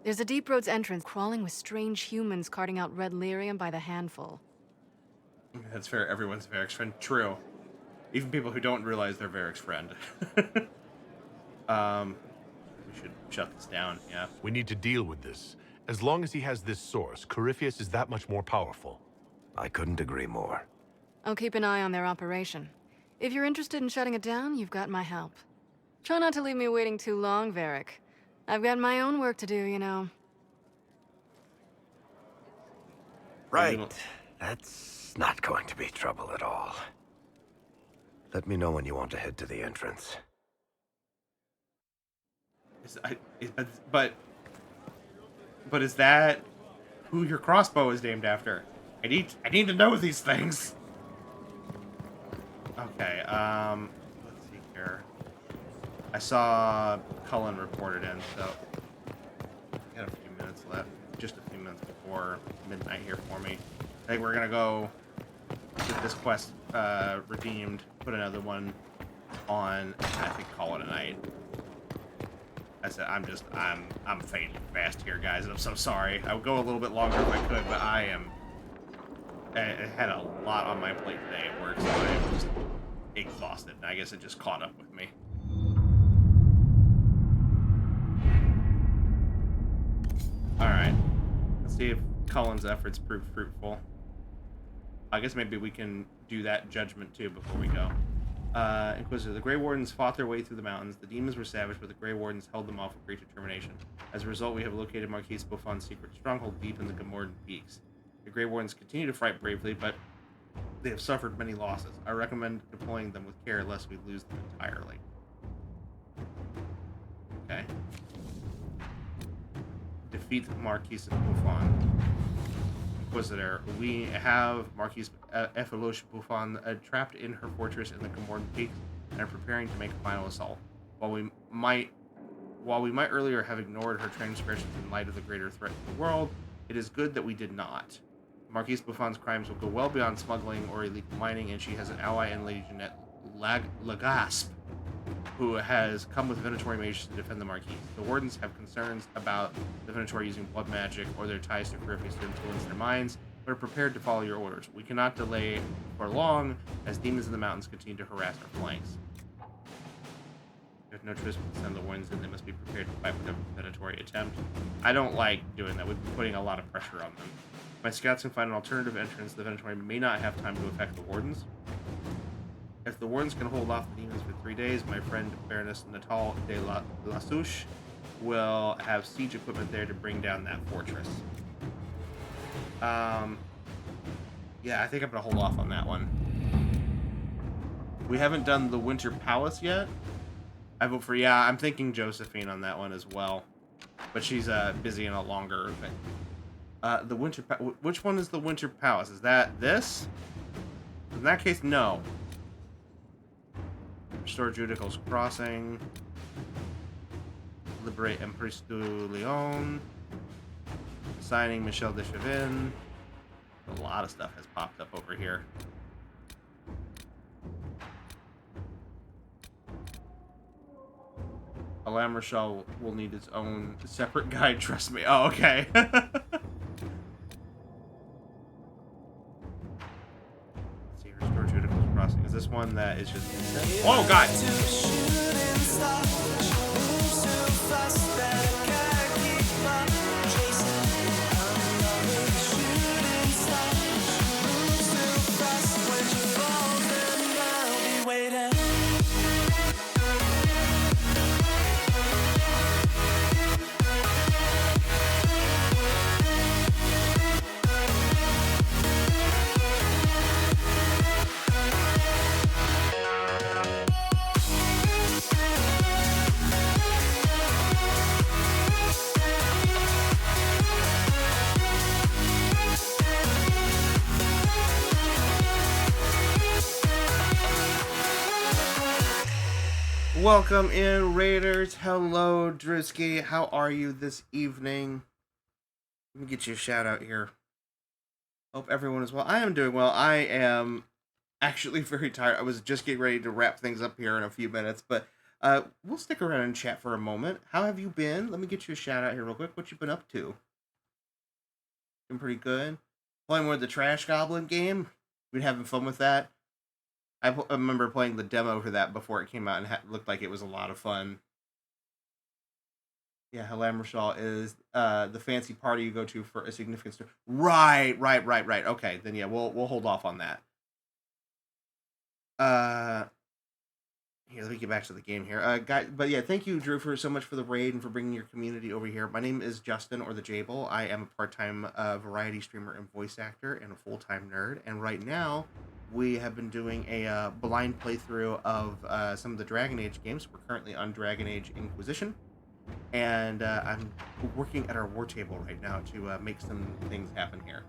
There's a Deep Roads entrance crawling with strange humans carting out red lyrium by the handful. That's fair. Everyone's Varric's friend. True. Even people who don't realize they're Varric's friend. We should shut this down, yeah. We need to deal with this. As long as he has this source, Corypheus is that much more powerful. I couldn't agree more. I'll keep an eye on their operation. If you're interested in shutting it down, you've got my help. Try not to leave me waiting too long, Varric. I've got my own work to do, you know. Right. That's not going to be trouble at all. Let me know when you want to head to the entrance. But is that who your crossbow is named after? I need to know these things. Okay, let's see here. I saw Cullen reported in, so I got a few minutes left. Just a few minutes before midnight here for me. I think we're gonna go get this quest redeemed, put another one on, and I think call it a night. I said I'm fading fast here, guys, and I'm so sorry. I would go a little bit longer if I could, but I had a lot on my plate today at work, so I'm just exhausted. And I guess it just caught up with me. All right, let's see if Cullen's efforts prove fruitful. I guess maybe we can do that judgment too before we go. Inquisitor, the Grey Wardens fought their way through the mountains. The demons were savage, but the Grey Wardens held them off with great determination. As a result, we have located Marquis Buffon's secret stronghold deep in the Gamordan Peaks. The Grey Wardens continue to fight bravely, but they have suffered many losses. I recommend deploying them with care lest we lose them entirely. Okay. Defeat Marquis Buffon. Inquisitor, we have Marquis Ephiloche Buffon trapped in her fortress in the Gamordan Peaks and are preparing to make a final assault. While we might earlier have ignored her transgressions in light of the greater threat to the world, it is good that we did not. Marquis Buffon's crimes will go well beyond smuggling or illegal mining, and she has an ally in Lady Jeanette Lagasp, who has come with Venatori mages to defend the Marquis. The Wardens have concerns about the Venatori using blood magic or their ties to Corypheus to influence their minds, but are prepared to follow your orders. We cannot delay for long, as demons in the mountains continue to harass our flanks. There's no choice but to send the Wardens in. They must be prepared to fight with a Venatori attempt. I don't like doing that. We've been putting a lot of pressure on them. My scouts can find an alternative entrance. The Venatori may not have time to affect the Wardens. If the Wardens can hold off the demons for 3 days, my friend Baroness Natal de la Souche will have siege equipment there to bring down that fortress. Yeah, I think I'm going to hold off on that one. We haven't done the Winter Palace yet. I vote for, yeah, I'm thinking Josephine on that one as well. But she's busy in a longer event. The Winter which one is the Winter Palace? Is that this? In that case, no. Restore Judical's Crossing. Liberate Empress du Leon. Signing Michel de Chavin. A lot of stuff has popped up over here. Alam Rochelle will need its own separate guide, trust me. Oh, okay. Let's see, Restore Judical's Crossing. Is this one that is just... Oh, God! Welcome in, Raiders. Hello, Drewski. How are you this evening? Let me get you a shout out here. Hope everyone is well. I am doing well. I am actually very tired. I was just getting ready to wrap things up here in a few minutes, but we'll stick around and chat for a moment. How have you been? Let me get you a shout out here real quick. What you been up to? Been pretty good. Playing more of the Trash Goblin game. Been having fun with that. I remember playing the demo for that before it came out and looked like it was a lot of fun. Yeah, Halamrashal is the fancy party you go to for a significant story. Right. Okay, then yeah, we'll hold off on that. Here, let me get back to the game here, guys. But yeah, thank you, Drew, for so much for the raid and for bringing your community over here. My name is Justin, or the Jable. I am a part-time variety streamer and voice actor, and a full-time nerd. And right now, we have been doing a blind playthrough of some of the Dragon Age games. We're currently on Dragon Age Inquisition, and I'm working at our war table right now to make some things happen here.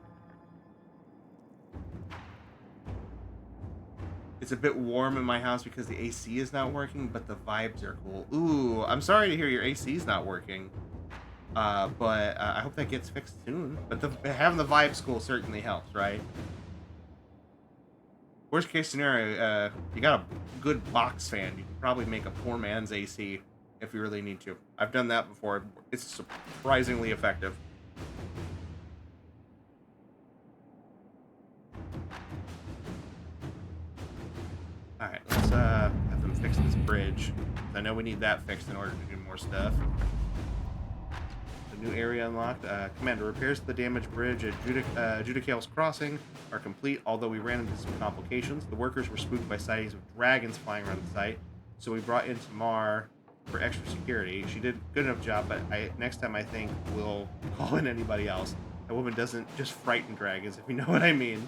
It's a bit warm in my house because the AC is not working, but the vibes are cool. Ooh, I'm sorry to hear your AC is not working. But I hope that gets fixed soon. But having the vibes cool certainly helps, right? Worst case scenario, you got a good box fan. You can probably make a poor man's AC if you really need to. I've done that before. It's surprisingly effective. Alright, let's have them fix this bridge. I know we need that fixed in order to do more stuff. The new area unlocked. Commander, repairs to the damaged bridge at Judicale's Crossing are complete, although we ran into some complications. The workers were spooked by sightings of dragons flying around the site, so we brought in Tamar for extra security. She did a good enough job, but next time I think we'll call in anybody else. That woman doesn't just frighten dragons, if you know what I mean.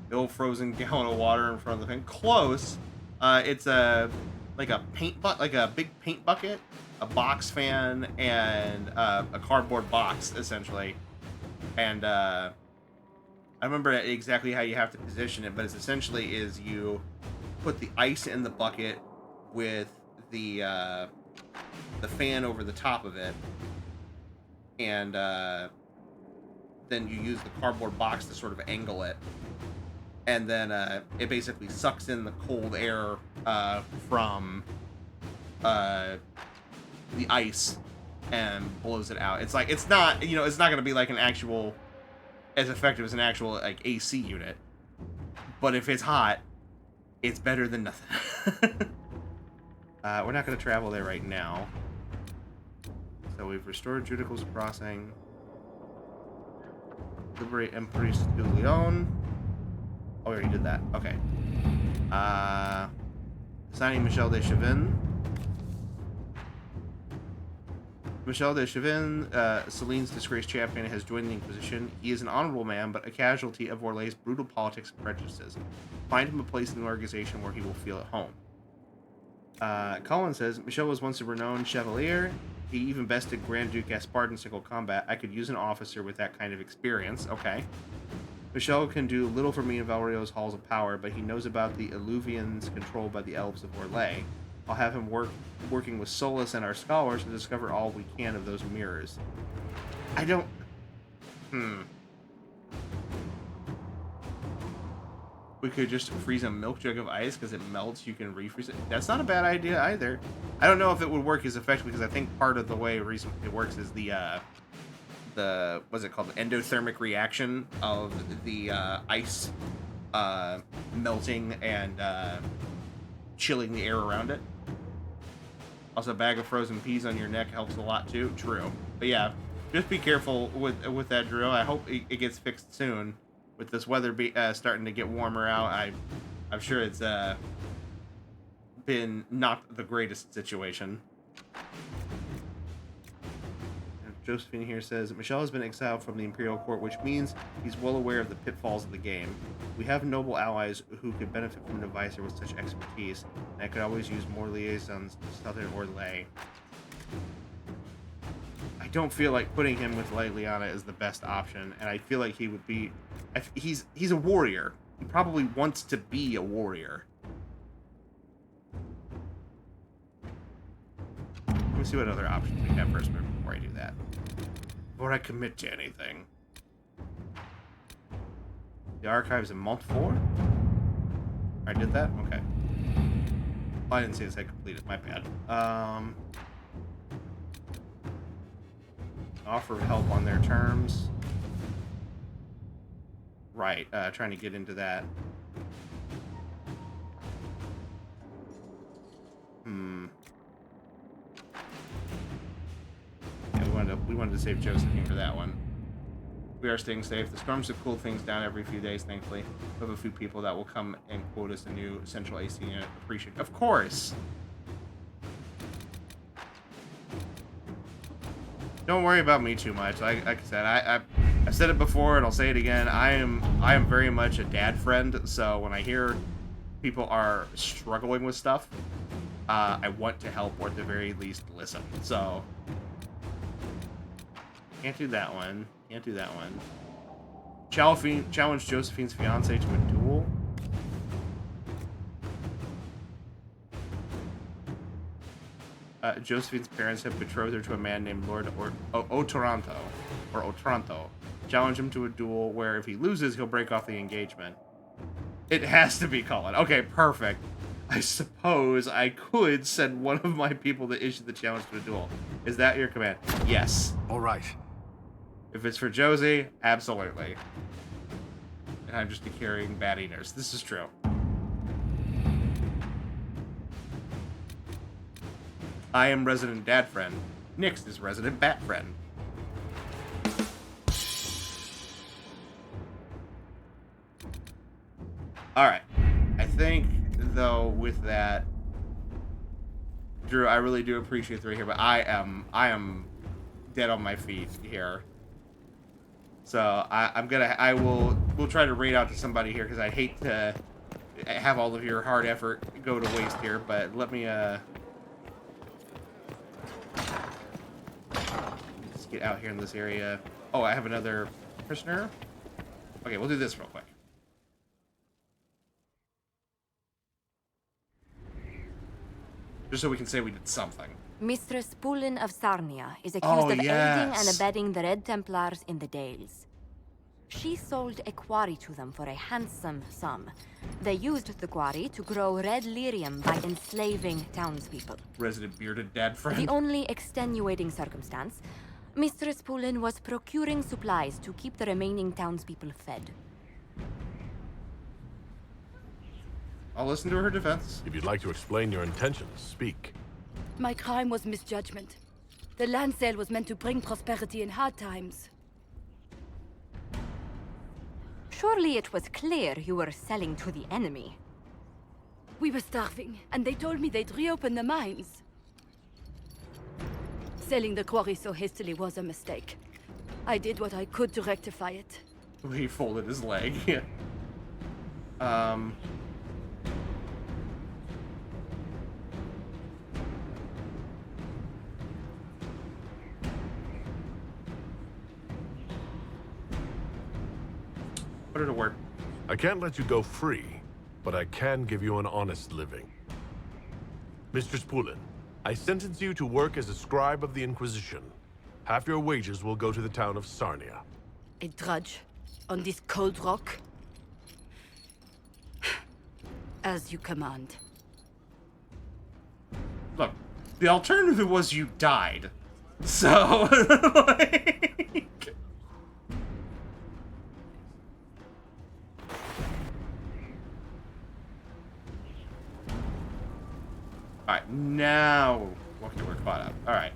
The old frozen gallon of water in front of the thing. Close. It's like a big paint bucket, a box fan, and a cardboard box essentially. And I remember exactly how you have to position it, but it's essentially is you put the ice in the bucket with the fan over the top of it, and then you use the cardboard box to sort of angle it. And then it basically sucks in the cold air from the ice and blows it out. It's like, it's not, it's not going to be like an actual, as effective as an actual like AC unit. But if it's hot, it's better than nothing. We're not going to travel there right now. So we've restored Judicale's Crossing. Liberate Empress de Leon. Oh, we already did that. Okay. Assigning Michel de Chevin. Michel de Chevin, Celine's disgraced champion, has joined the Inquisition. He is an honorable man, but a casualty of Orlay's brutal politics and prejudices. Find him a place in the organization where he will feel at home. Colin says, Michel was once a renowned chevalier. He even bested Grand Duke Gaspard in single combat. I could use an officer with that kind of experience. Okay. Michel can do little for me in Valrio's halls of power, but he knows about the Illuvians controlled by the elves of Orlais. I'll have him working with Solus and our scholars to discover all we can of those mirrors. I don't... We could just freeze a milk jug of ice because it melts. You can refreeze it. That's not a bad idea either. I don't know if it would work as effectively because I think part of the way it works is the what's it called, the endothermic reaction of the ice melting and chilling the air around it. Also, a bag of frozen peas on your neck helps a lot too. True. But yeah, just be careful with that drill. I hope it gets fixed soon. With this weather starting to get warmer out, I'm sure it's been not the greatest situation. Josephine here says, Michel has been exiled from the Imperial Court, which means he's well aware of the pitfalls of the game. We have noble allies who could benefit from an advisor with such expertise, and I could always use more liaisons to Southern Orlais. I don't feel like putting him with Liliana is the best option, and I feel like he would be... He's a warrior. He probably wants to be a warrior. Let me see what other options we have first before I do that. Before I commit to anything. The archives in Montfort? I did that? Okay. Well, I didn't see this. I completed. My bad. Offer help on their terms. Right. Trying to get into that. wanted to save Josephine for that one. We are staying safe. The storms have cooled things down every few days, thankfully. We have a few people that will come and quote us a new central AC unit. Appreciate it. Of course! Don't worry about me too much. Like I said, I've said it before and I'll say it again. I am very much a dad friend, so when I hear people are struggling with stuff, I want to help or at the very least listen. So can't do that one. Can't do that one. Challenge Josephine's fiance to a duel. Josephine's parents have betrothed her to a man named Lord Otranto. Challenge him to a duel where if he loses, he'll break off the engagement. It has to be Cullen. Okay, perfect. I suppose I could send one of my people to issue the challenge to a duel. Is that your command? Yes. All right. If it's for Josie, absolutely. And I'm just a carrying baddie nurse. This is true. I am resident dad friend. Nyx is resident bat friend. Alright. I think, though, with that, Drew, I really do appreciate the right here, but I am dead on my feet here. So we'll try to raid out to somebody here because I hate to have all of your hard effort go to waste here, but let me just get out here in this area. Oh, I have another prisoner. Okay, we'll do this real quick. Just so we can say we did something. Mistress Pulin of Sarnia is accused of aiding and abetting the Red Templars in the Dales. She sold a quarry to them for a handsome sum. They used the quarry to grow red lyrium by enslaving townspeople. Resident bearded dad friend. The only extenuating circumstance, Mistress Pulin was procuring supplies to keep the remaining townspeople fed. I'll listen to her defense. If you'd like to explain your intentions, speak. My crime was misjudgment. The land sale was meant to bring prosperity in hard times. Surely it was clear you were selling to the enemy. We were starving, and they told me they'd reopen the mines. Selling the quarry so hastily was a mistake. I did what I could to rectify it. He folded his leg. Put her to work. I can't let you go free, but I can give you an honest living. Mistress Pulin, I sentence you to work as a scribe of the Inquisition. Half your wages will go to the town of Sarnia. A drudge on this cold rock? As you command. Look, the alternative was you died. So, like... Alright, now... Okay, we're caught up. Alright.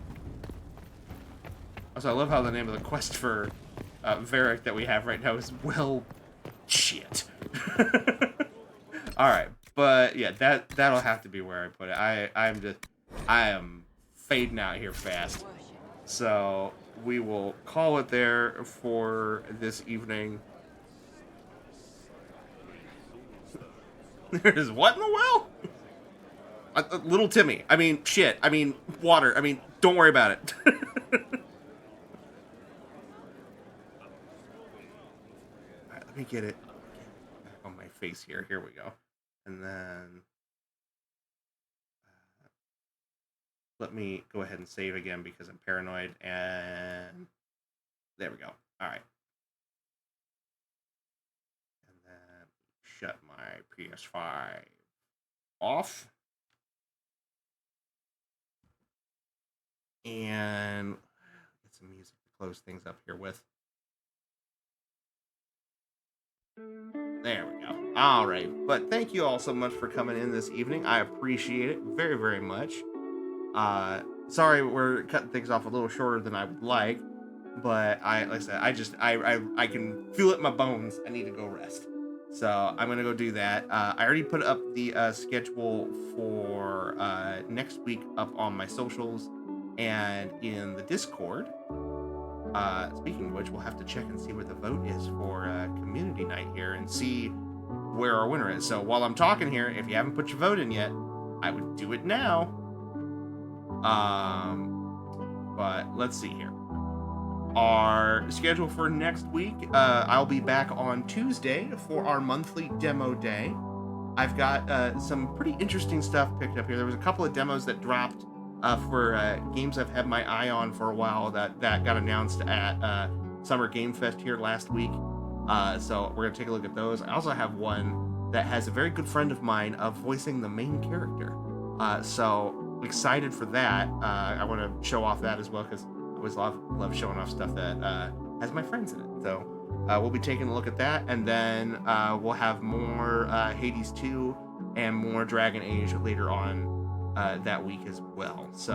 Also, I love how the name of the quest for Varric that we have right now is, well, shit. Alright, but yeah, that'll have to be where I put it. I am fading out here fast. So, we will call it there for this evening. There's what in the well? Little Timmy. I mean, shit. I mean, water. I mean, don't worry about it. Alright, let me get it back on my face here. Here we go. And then... let me go ahead and save again because I'm paranoid. And... there we go. Alright. And then shut my PS5 off. And get some music to close things up here with. There we go. All right. But thank you all so much for coming in this evening. I appreciate it very, very much. Sorry we're cutting things off a little shorter than I would like. but like I said, I can feel it in my bones. I need to go rest. So I'm gonna go do that. I already put up the schedule for next week up on my socials and in the Discord. Speaking of which, we'll have to check and see where the vote is for community night here and see where our winner is. So while I'm talking here, if you haven't put your vote in yet, I would do it now. But let's see here. Our schedule for next week, I'll be back on Tuesday for our monthly demo day. I've got some pretty interesting stuff picked up here. There was a couple of demos that dropped for games I've had my eye on for a while that got announced at Summer Game Fest here last week. So we're going to take a look at those. I also have one that has a very good friend of mine voicing the main character. So excited for that. I want to show off that as well because I always love showing off stuff that has my friends in it. So we'll be taking a look at that, and then we'll have more Hades 2 and more Dragon Age later on that week as well. So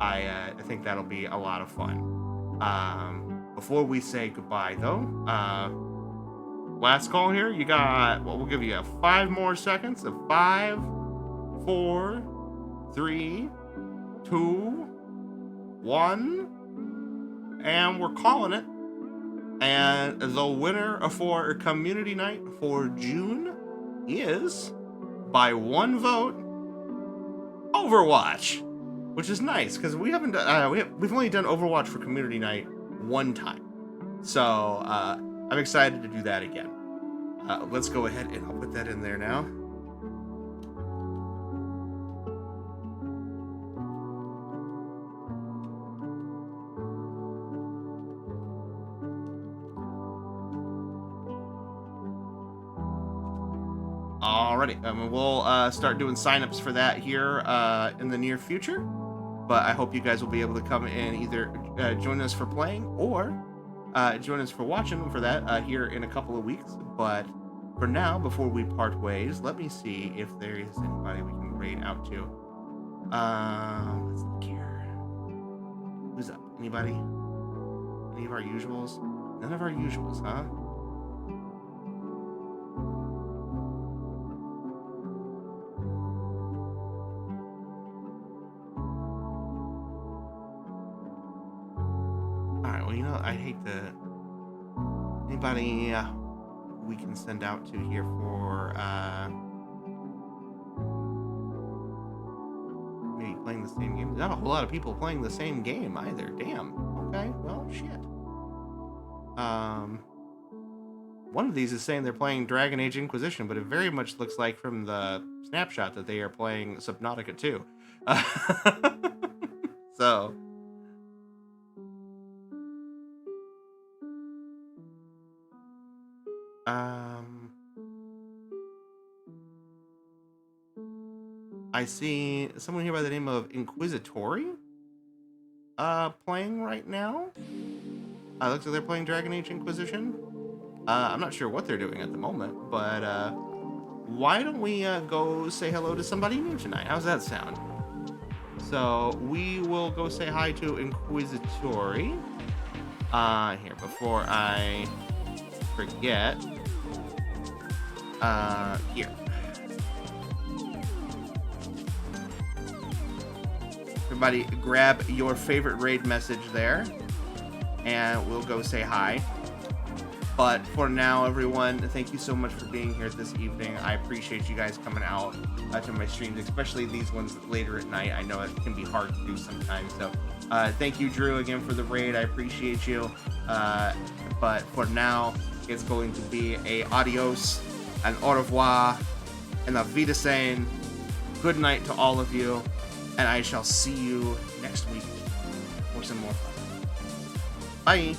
I think that'll be a lot of fun. Before we say goodbye, though, last call here. You got, well, we'll give you 5 more seconds of 5, 4, 3, 2, 1, and we're calling it. And the winner for Community Night for June is, by 1 vote, Overwatch, which is nice because we haven't done, we've only done Overwatch for Community Night 1 time. So I'm excited to do that again. Let's go ahead and I'll put that in there now. Alrighty, we'll start doing signups for that here in the near future. But I hope you guys will be able to come and either join us for playing or join us for watching for that here in a couple of weeks. But for now, before we part ways, let me see if there is anybody we can raid out to. Let's look here. Who's up? Anybody? Any of our usuals? None of our usuals, huh? I hate to... Anybody we can send out to here for maybe playing the same game? Not a whole lot of people playing the same game either. Damn. Okay, well, shit. One of these is saying they're playing Dragon Age Inquisition, but it very much looks like from the snapshot that they are playing Subnautica 2. So... I see someone here by the name of Inquisitori playing right now. Looks like they're playing Dragon Age Inquisition. I'm not sure what they're doing at the moment, but why don't we go say hello to somebody new tonight? How's that sound? So we will go say hi to Inquisitori. Here, before I forget. Here. Everybody grab your favorite raid message there, and we'll go say hi. But for now, everyone, thank you so much for being here this evening. I appreciate you guys coming out to my streams, especially these ones later at night. I know it can be hard to do sometimes. So thank you, Drew, again for the raid. I appreciate you. But for now, it's going to be a adios, an au revoir, and a Wiedersehen. Good night to all of you, and I shall see you next week for some more fun. Bye.